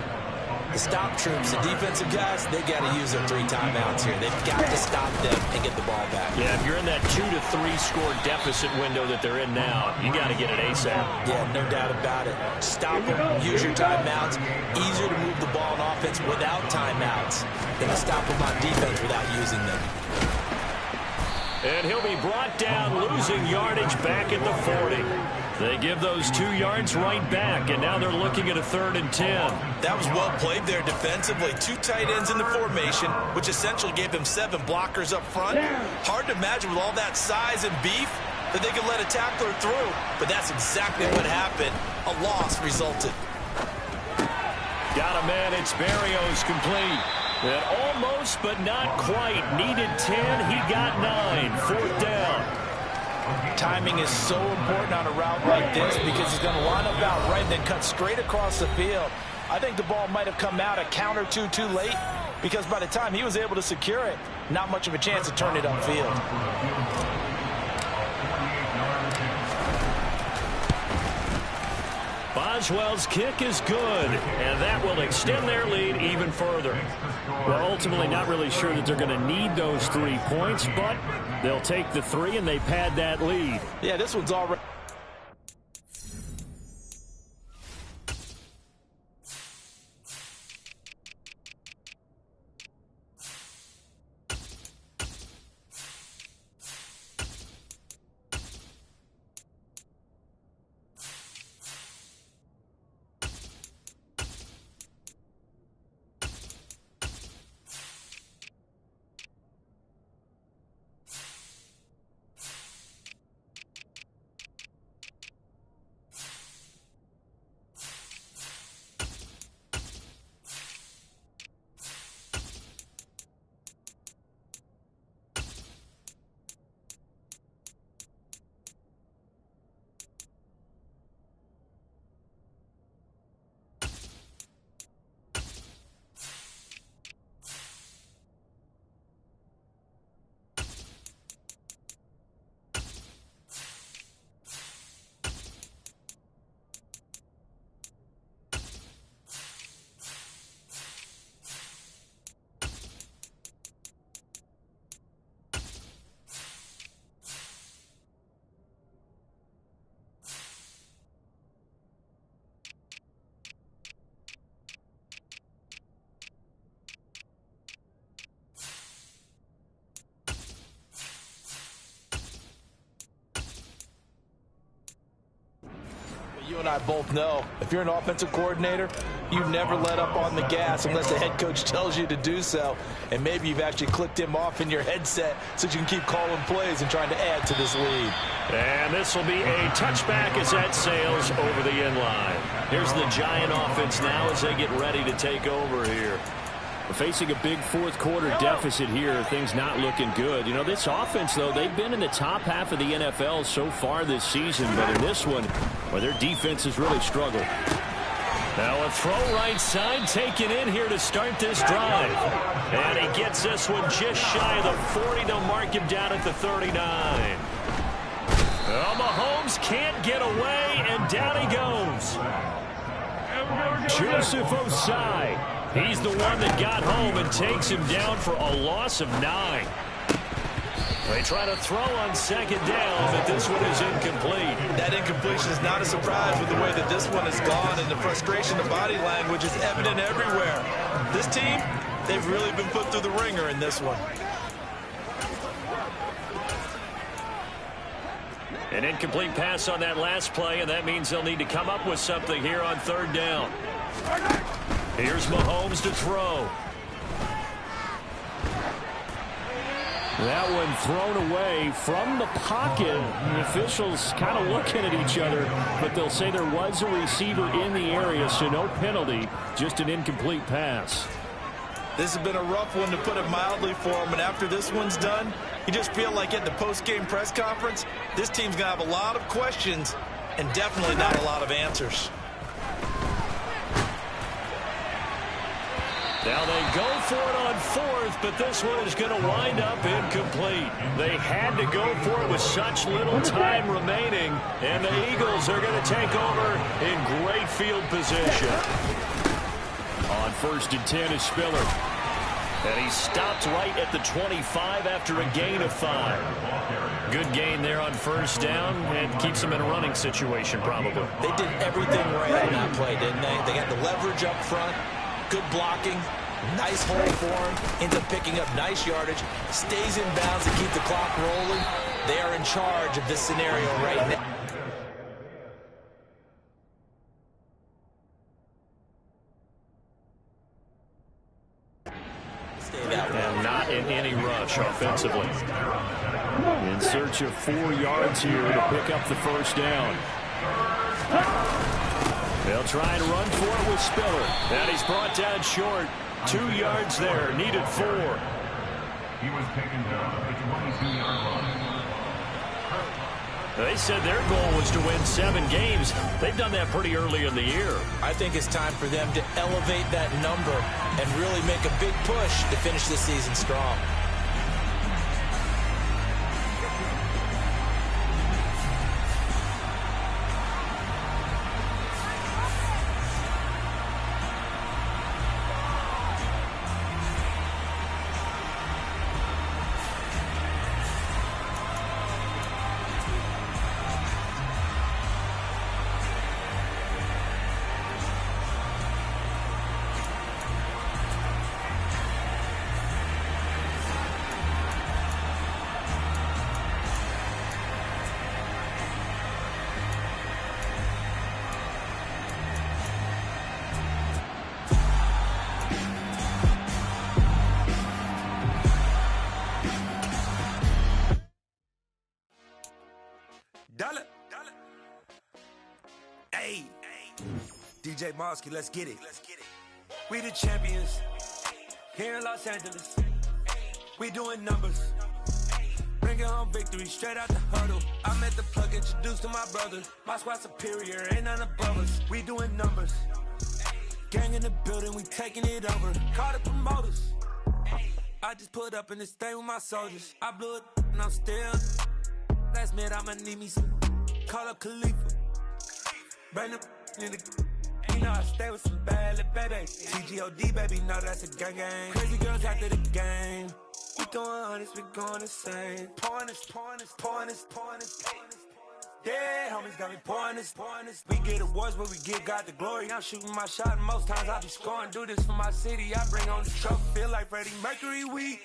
The stop troops, the defensive guys, they got to use their 3 timeouts here. They've got to stop them and get the ball back. Yeah, if you're in that 2 to 3 score deficit window that they're in now, you got to get it ASAP. Yeah, no doubt about it. Stop them, use your timeouts. Easier to move the ball on offense without timeouts than to stop them on defense without using them. And he'll be brought down, losing yardage back at the 40. They give those 2 yards right back, and now they're looking at a 3rd and 10. That was well played there defensively. 2 tight ends in the formation, which essentially gave them 7 blockers up front. Hard to imagine with all that size and beef that they could let a tackler through, but that's exactly what happened. A loss resulted. Got a man, it's Berrios complete. And almost, but not quite. Needed 10, he got 9. 4th down. Timing is so important on a route like this because he's going to line up out right and then cut straight across the field. I think the ball might have come out a count or two too late because by the time he was able to secure it, not much of a chance to turn it upfield. Boswell's kick is good, and that will extend their lead even further. We're ultimately not really sure that they're going to need those 3 points, but they'll take the 3 and they pad that lead. Yeah, this one's already... You and I both know, if you're an offensive coordinator, you never let up on the gas unless the head coach tells you to do so. And maybe you've actually clicked him off in your headset so you can keep calling plays and trying to add to this lead. And this will be a touchback as that sails over the end line. Here's the Giant offense now as they get ready to take over here. Facing a big fourth quarter deficit here, things not looking good. You know, this offense, though, they've been in the top half of the NFL so far this season, but in this one, well, their defense has really struggled. Now a throw right side taken in here to start this drive. And he gets this one just shy of the 40. They'll mark him down at the 39. Well, Mahomes can't get away, and down he goes. Joseph Osai. He's the one that got home and takes him down for a loss of 9. They try to throw on second down, but this one is incomplete. That incompletion is not a surprise with the way that this one has gone, and the frustration of body language is evident everywhere. This team, they've really been put through the ringer in this one. An incomplete pass on that last play, and that means they'll need to come up with something here on third down. Here's Mahomes to throw. That one thrown away from the pocket. The officials kind of looking at each other, but they'll say there was a receiver in the area, so no penalty, just an incomplete pass. This has been a rough one, to put it mildly, for him, and after this one's done, you just feel like at the post-game press conference, this team's going to have a lot of questions and definitely not a lot of answers. Now they go for it on fourth, but this one is going to wind up incomplete. They had to go for it with such little time remaining, and the Eagles are going to take over in great field position. On 1st and 10 is Spiller. And he stopped right at the 25 after a gain of 5. Good gain there on first down, and keeps them in a running situation probably. They did everything right on that play, didn't they? They got the leverage up front. Good blocking, nice hole for him, ends up picking up nice yardage, stays in bounds to keep the clock rolling. They are in charge of this scenario right now. And not in any rush offensively. In search of 4 yards here to pick up the first down. They'll try and run for it with Spiller. And he's brought down short. 2 yards there. Needed 4. He was taken down at the 22-yard line. They said their goal was to win 7 games. They've done that pretty early in the year. I think it's time for them to elevate that number and really make a big push to finish this season strong. Hey, DJ Mosky, let's get it. We the champions here in Los Angeles. We doing numbers. Bringing home victory straight out the huddle. I'm at the plug, introduced to my brother. My squad superior, ain't none above us. We doing numbers. Gang in the building, we taking it over. Call the promoters. I just put up in this thing with my soldiers. I blew it and I'm still. Last minute I'ma need me some. Call up Khalifa. Bring them in the. You know I stay with some bad little baby. TGOD, baby, know that's a gang gang. Crazy girls after the game. We doing honest, we going insane. Pouring this. Yeah, homies got me pouring this. We get awards, but we give God the glory. I'm shooting my shot, and most times I be scoring. Do this for my city, I bring on the trophy. Feel like Freddie Mercury, we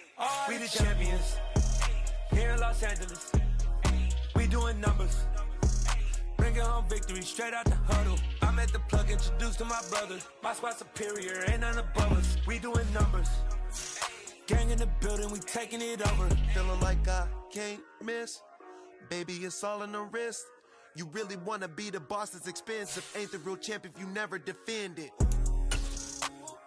the champions here in Los Angeles. We doing numbers. Bringing home victory straight out the huddle. I'm at the plug, introduced to my brothers. My squad superior, ain't none above us. We doing numbers. Gang in the building, we taking it over. Feeling like I can't miss. Baby, it's all in the wrist. You really wanna be the boss, it's expensive. Ain't the real champ if you never defend it.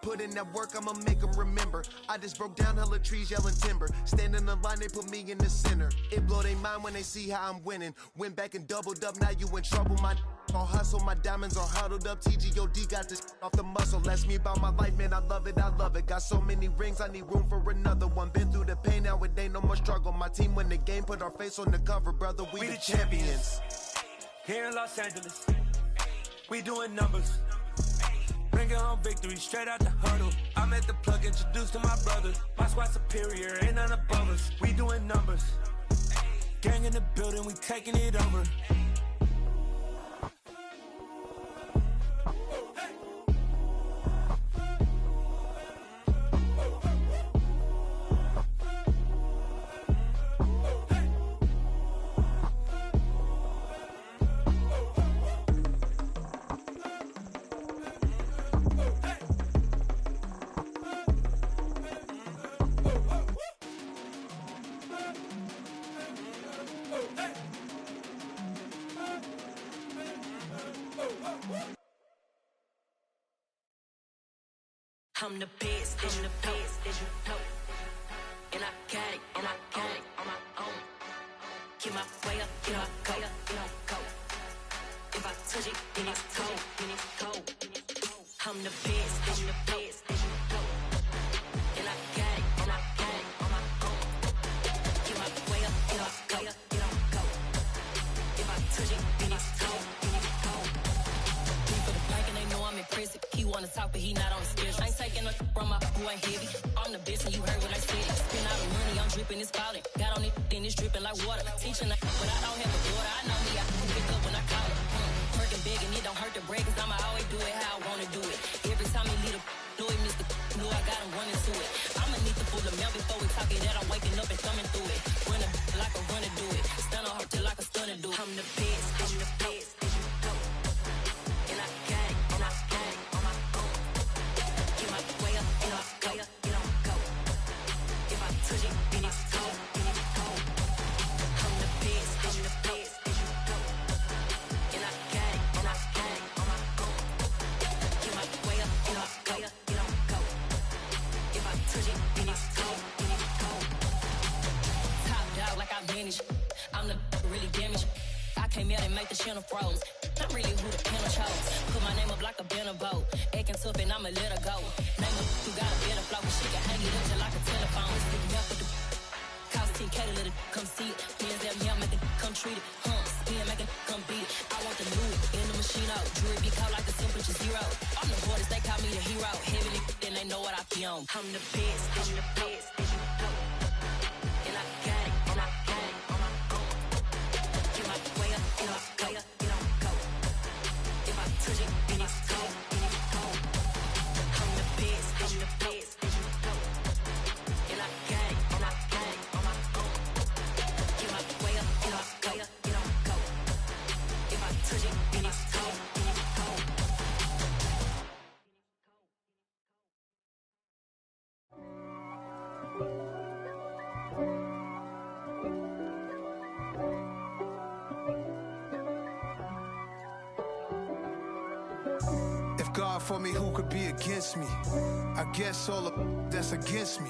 Put in that work, I'ma make them remember. I just broke down hella trees, yelling timber. Stand in the line, they put me in the center. It blow their mind when they see how I'm winning. Went back and doubled up, now you in trouble. My all hustle, my diamonds are huddled up. TGOD got this off the muscle. That's me about my life, man, I love it, I love it. Got so many rings, I need room for another one. Been through the pain, now it ain't no more struggle. My team win the game, put our face on the cover, brother. We the champions. Here in Los Angeles, we doing numbers. Bringing home victory straight out the huddle. I'm at the plug, introduced to my brothers. My squad superior, ain't none above us. We doing numbers. Gang in the building, we taking it over. I'm the best, I'm the best, as you know. And I got it, and I got it on my own. Get my way up, get my go, get my go. If I touch it, then it's cold, then it's cold. I'm the best, I'm the best, as you know. And I got it, and I got it on my own. Get my way up, get my go, get my go. If I touch it, then it's cold, then it's cold. He for the blank and they know I'm impressive. He wanna talk, but he not on the schedule. I ain't taking a from my who ain't heavy. I'm the best and you heard what I said. Spend all the money, I'm dripping, it's falling. Got on it, then it's dripping like water. Teaching but I don't have a daughter. I know me, I can pick up when I call it. Working big and it don't hurt the break, cause I'ma always do it how I wanna do it. Every time he lead a know it, Mr. Know I got him running to it. I'ma need to pull the mail before we talk it that I'm waking up and thumbing through it. Run a like a runner do it. Stun on her till like a stunner do it. I'm the best, I'm the best, as you know. And I got it, and I got it on my own. Get my way up, and I go, get on go. If I touch it, then it's cold, then it's cold. I'm the best, I'm the best, as you know. And I got it, and I got it on my own. Get my way up, and I go, get on go. If I touch it, then it's cold, then it's cold. Top dog like I manage. I'm the really damaged. I came out and make the channel froze. I'm really who the panel chose. Put my name up like a banner boat. Acting tough and I'ma let her go. Name her who got a better flow. She can hang it up just like a telephone. Sticking out for the cost 10K to let it come see it. Hands down here, make it come treat it. Spin, make it come beat it. I want the loot in the machine out. Jewelry be caught like the temperature zero. I'm the hardest, they call me the hero. Heavily, then they know what I be on. I'm the best, I'm the best, as you know. And I got it, and I got it on my own. Get my way up, and I go, get on go. If I touch it, then it's cold, then it's cold. I'm the best, I'm the best, as you know. And I got it, and I got it on my own. Get my way up, and I go, get on go. If I touch it, then it's cold, then it's cold. If God for me, who could be against me? I guess all of that's against me.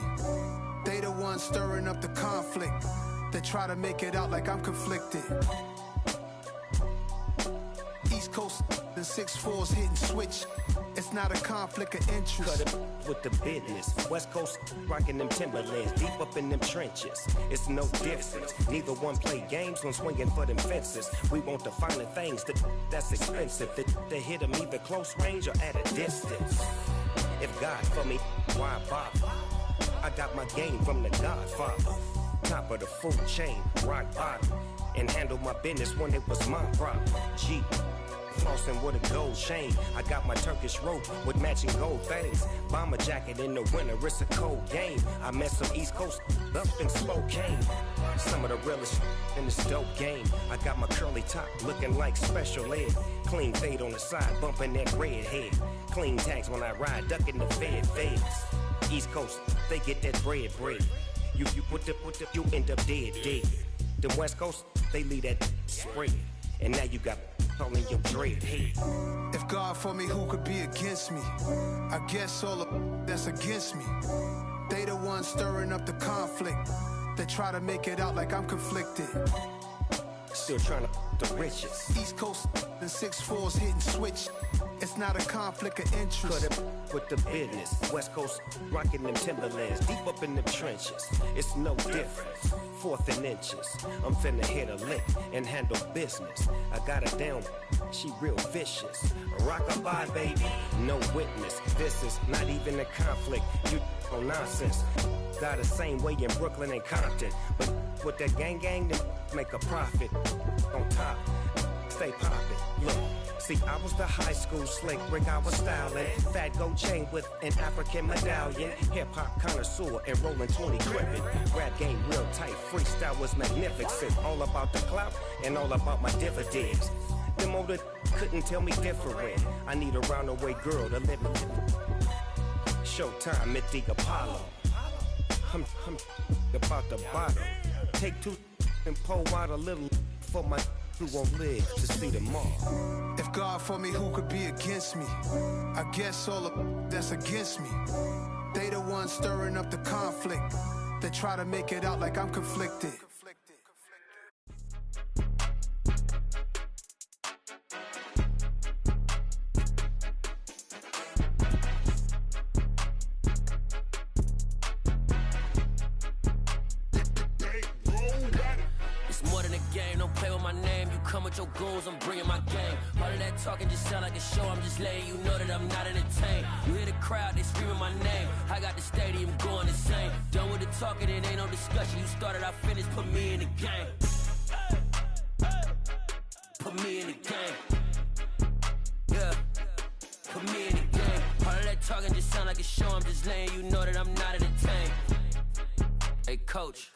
They the ones stirring up the conflict. They try to make it out like I'm conflicted. East Coast and 6'4s hitting switch. It's not a conflict of interest. Cut it with the business. West Coast rocking them Timberlands, deep up in them trenches. It's no difference. Neither one play games when swinging for them fences. We want the finer things that's expensive. That hit them either close range or at a distance. If God for me, why bother? I got my game from the Godfather. Top of the food chain, rock bottom. And handle my business when it was my problem. G. flossing with a gold chain. I got my Turkish rope with matching gold things. Bomber jacket in the winter, it's a cold game. I met some East Coast up in Spokane. Some of the realest in this dope game. I got my curly top looking like special ed. Clean fade on the side, bumping that red head. Clean tags when I ride, ducking the feds. East Coast, they get that bread. You put the, you end up dead. The West Coast, they leave that spread. And now you got all in your dread head. If God for me, who could be against me? I guess all of that's against me. They the ones stirring up the conflict. They try to make it out like I'm conflicted. Still trying to the riches. East Coast and 6'4s hitting switch. It's not a conflict of interest. Cut it with the business. West Coast rocking them Timberlands, deep up in the trenches. It's no difference. 4th and inches. I'm finna hit a lick and handle business. I got her down, she real vicious. Rock-a-bye, baby, no witness. This is not even a conflict. You on nonsense. Got the same way in Brooklyn and Compton, but with that gang, then make a profit. On top, stay poppin'. Look. See, I was the high school slick Rick, I was styling. Fat gold chain with an African medallion. Hip-hop connoisseur and rolling 20 crippin'. Rap game real tight, freestyle was magnificent. All about the clout and all about my dividends. Them older couldn't tell me different. I need a roundaway girl to live in. Showtime at the Apollo. I'm about the bottle. Take 2 and pour out a little for my who won't live to see them all. If God for me, who could be against me? I guess all of that's against me. They the ones stirring up the conflict. They try to make it out like I'm conflicted. Your goons, I'm bringing my game. All of that talking just sound like a show. I'm just letting you know that I'm not entertained. You hear the crowd, they screaming my name. I got the stadium going insane. Done with the talking, it ain't no discussion. You started, I finished, put me in the game. Put me in the game. Yeah, put me in the game. All of that talking just sound like a show. I'm just letting you know that I'm not entertained. Hey, coach.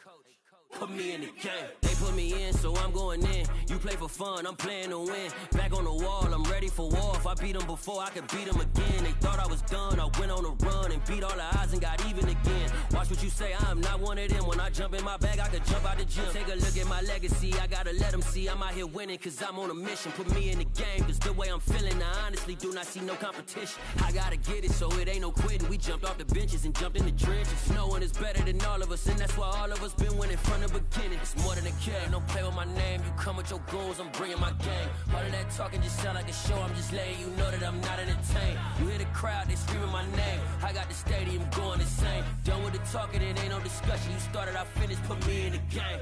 Put me in the game. They put me in, so I'm going in. You play for fun, I'm playing to win. Back on the wall, I'm ready for war. If I beat them before, I could beat them again. They thought I was done, I went on a run and beat all the odds and got even again. Watch what you say, I'm not one of them. When I jump in my bag, I could jump out the gym. Take a look at my legacy, I gotta let them see I'm out here winning, cause I'm on a mission. Put me in the game, cause the way I'm feeling, I honestly do not see no competition. I gotta get it, so it ain't no quitting. We jumped off the benches and jumped in the trenches. No one is better than all of us, and that's why all of us been winning from the beginning. It's more than a care, don't play with my name. You come with your goons, I'm bringing my game. All of that talking just sound like a show. I'm just letting you know that I'm not entertained. You hear the crowd, they screaming my name. I got the stadium going insane. Done with the talking, it ain't no discussion. You started, I finished, put me in the game.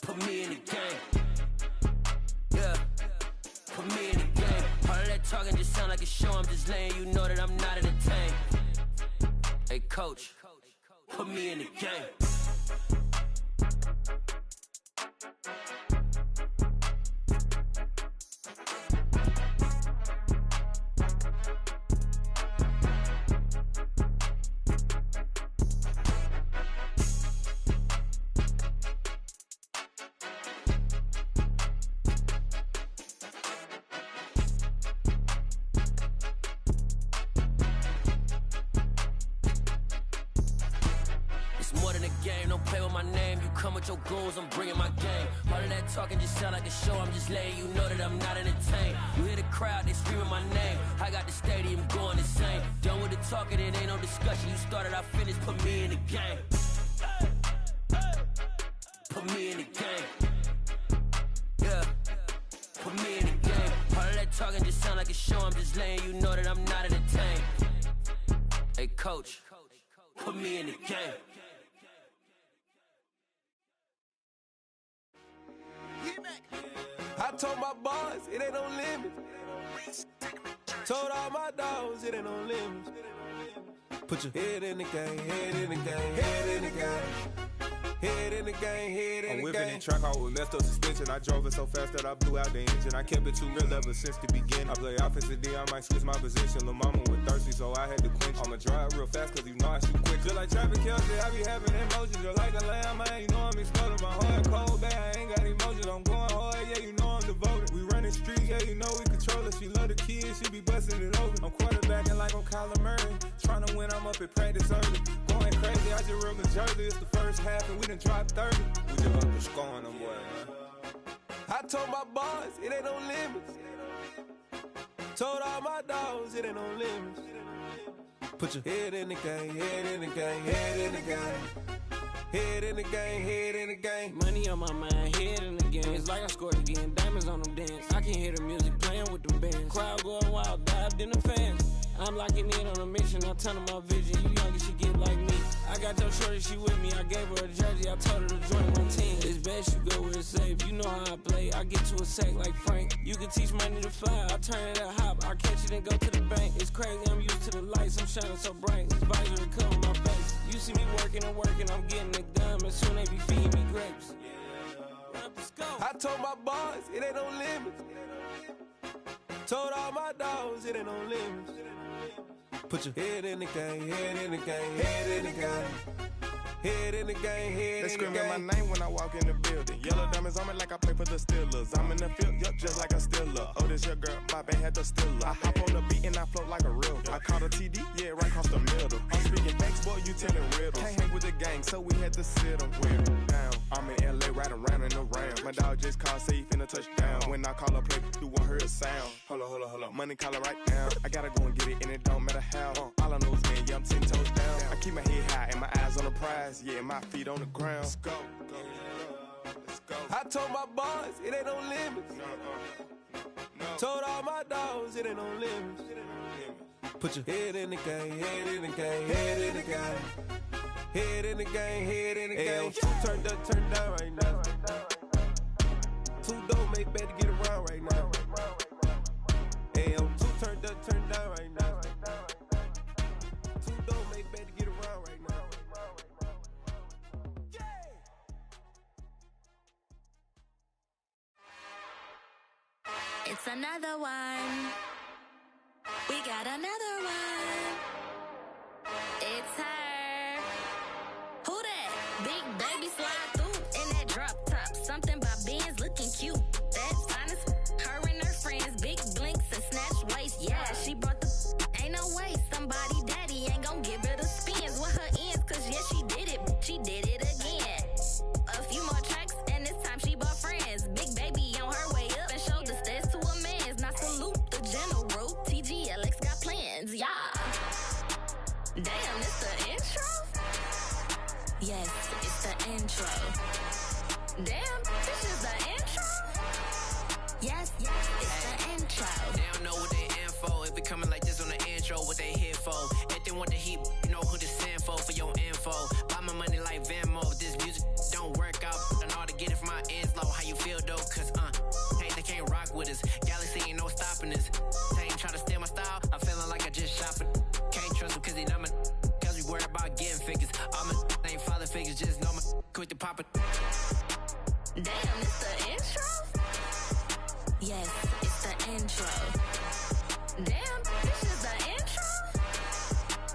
Put me in the game. Yeah, put me in the game. All of that talking just sound like a show. I'm just letting you know that I'm not entertained. Hey, coach. Put me in the game. Your goals, I'm bringing my game. All of that talking just sound like a show. I'm just letting you know that I'm not entertained. You hear the crowd, they screaming my name. I got the stadium going insane. Done with the talking, it ain't no discussion. You started, I finished, put me in the game. Put me in the game. Yeah, put me in the game. All of that talking just sound like a show. I'm just letting you know that I'm not entertained. Hey, coach, put me in the game. I told my boys, it ain't no limit. Told all my dogs, it ain't no limit. Put your head in the game, head in the game, head in the game. Head in the game, head in the game. I'm whipping in track out with messed up suspension. I drove it so fast that I blew out the engine. I kept it too real ever since the beginning. I play offensive D, I might switch my position. Lil' mama was thirsty, so I had to quench. I'ma drive real fast, cause you know I shoot quick. Just like traffic Kelsey, I be having emotions. Just like a lamb, man, you know I'm exploding. My heart cold, bad, I ain't got emotions. I'm going hard, yeah, you know I'm devoted. We running streets, yeah, you know we control it. She love the kids, she be busting it over. I'm quarterbacking like I'm Kyler Murray. Trying to win, I'm up at practice early. Going crazy, I just real Jersey. It's the first half and we done dropped 30. We just up to scoring them, boy, man. I told my boys, it ain't no limits. Told all my dogs, it ain't no limits. Put your head in the game, head in the game, head in the game. Head in the game, head in the game. Money on my mind, head in the game. It's like I scored again, diamonds on them dance. I can hear the music playing with them bands. Crowd going wild, dived in the fans. I'm locking in on a mission, I tell her my vision. You young and she get like me. I got your shorty, she with me. I gave her a jersey, I told her to join my team. It's best you go where it's safe. You know how I play. I get to a sack like Frank. You can teach money to fly. I turn it a hop. I catch it and go to the bank. It's crazy, I'm used to the lights. I'm shining so bright. This visor will cover my face. You see me working and working. I'm getting it done. And soon they be feeding me grapes. I told my boys, it ain't no limits. Told all my dogs, it ain't no limits. Put your head in the game, head in the game, head in the game. Head in the game, head in the game. They screaming my name when I walk in the building. Yellow diamonds on me like I play for the Steelers. I'm in the field, yup, just like a Steeler. Oh, this your girl, my band had the Steeler. I hop on the beat and I float like a real. I caught a TD, yeah, right across the middle. I'm speaking facts, boy, you telling riddles. Can't hang with the gang, so we had to sit them with them down. I'm in LA, riding round and around. My dog just called, say he finna touchdown. When I call a play, you won't hear a sound. Hold up, money calling right now. I gotta go and get it, and it don't matter how. All I know is, man, yeah, I'm 10 toes down. I keep my head high and my eyes on the prize. Yeah, my feet on the ground. Let's go. Let's go. I told my boys, it ain't no limits. No. Told all my dogs, it ain't no limits. Put your head in the game, head in the game, head in the game. Head in the game, head in the game. Turned up, turned down right now. Too dope, make better get around right now. Hey, I'm too turned up, turned down right now. Too dope, make better get around right now. It's another one. We got another one. It's her. Who that? Big baby slide through in that drop top. Something by Benz looking cute. That's finest. Her and her friends, big blinks and snatch waist. Yeah, she brought the. Ain't no way somebody daddy ain't gon' give her the spins with her ends. Cause yeah, she did it. She did it again. A few more tracks and this time she bought friends. Big baby on her way up and showed the stairs to a man's. Now salute the general. TGLX got plans, yeah. Damn, it's the intro? Yes, it's the intro. Damn, this is the intro? Yes, it's the intro. They don't know what they in for. If we coming like this on the intro, what they here for? If they want the heat, you know who to send for your info. Buy my money like Venmo. This music don't work out. I know how to get it from my ends low. How you feel though? Cause hey, they can't rock with us. Galaxy ain't no stopping us. They ain't try to steal my style. I'm feeling like I just shopping. Can't trust them cause they know my. Cause we worried about getting figures. All my ain't father figures. Just know my quick to pop it. Damn, it's the intro? Yes, it's the intro. Damn, this is the intro?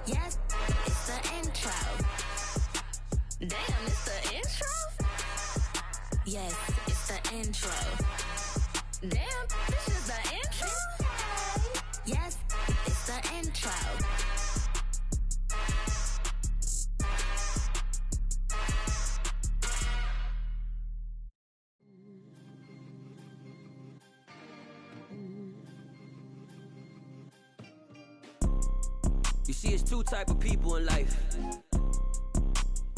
Yes, it's the intro. Damn, it's the intro? Yes, it's the intro. Damn, this is the intro? Yes, it's the intro. You see, it's two type of people in life.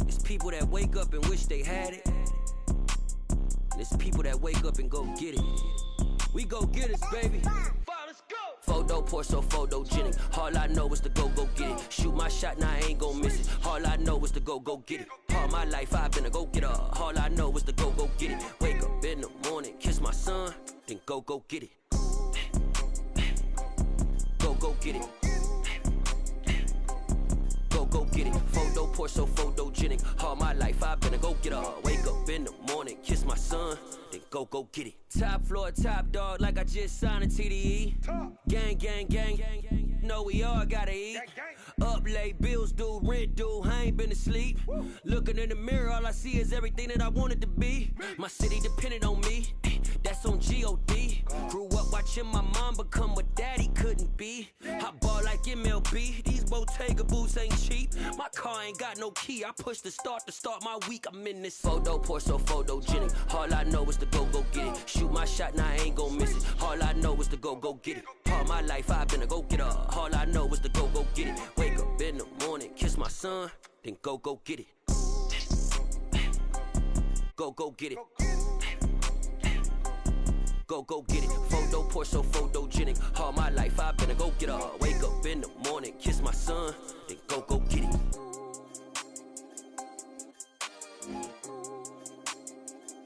It's people that wake up and wish they had it. And it's people that wake up and go get it. We go get it, baby. Photo poor, so photogenic. All I know is to go get it. Shoot my shot, now I ain't gon' miss it. All I know is to go get it. All my life I've been a go-getter. All I know is to go get it. Wake up in the morning, kiss my son, then go get it. Go get it. Go get it. Photo poor, so photogenic. photogenic. All my life I've been a go-getter. Wake up in the morning, kiss my son, then go get it. Top floor, top dog, like I just signed a TDE. Gang, gang, gang, gang. Know we all gotta eat. Up late, bills due, rent due, I ain't been asleep. Looking in the mirror, all I see is everything that I wanted to be. My city depended on me, that's on G.O.D. Grew up watching my mom become what daddy couldn't be. I ball like MLB, these Bottega boots ain't cheap. My car ain't got no key, I push the start to start my week. I'm in this photo, pour so photogenic. All I know is to go get it. Shoot my shot, now I ain't gon' miss it. All I know is to go get it. All my life I've been a go-getter. All I know is to go get it. Wake up in the morning, kiss my son, then go get it. Go get it. Go get it. Photo, pour so photogenic. All my life I've been a go-getter. Wake up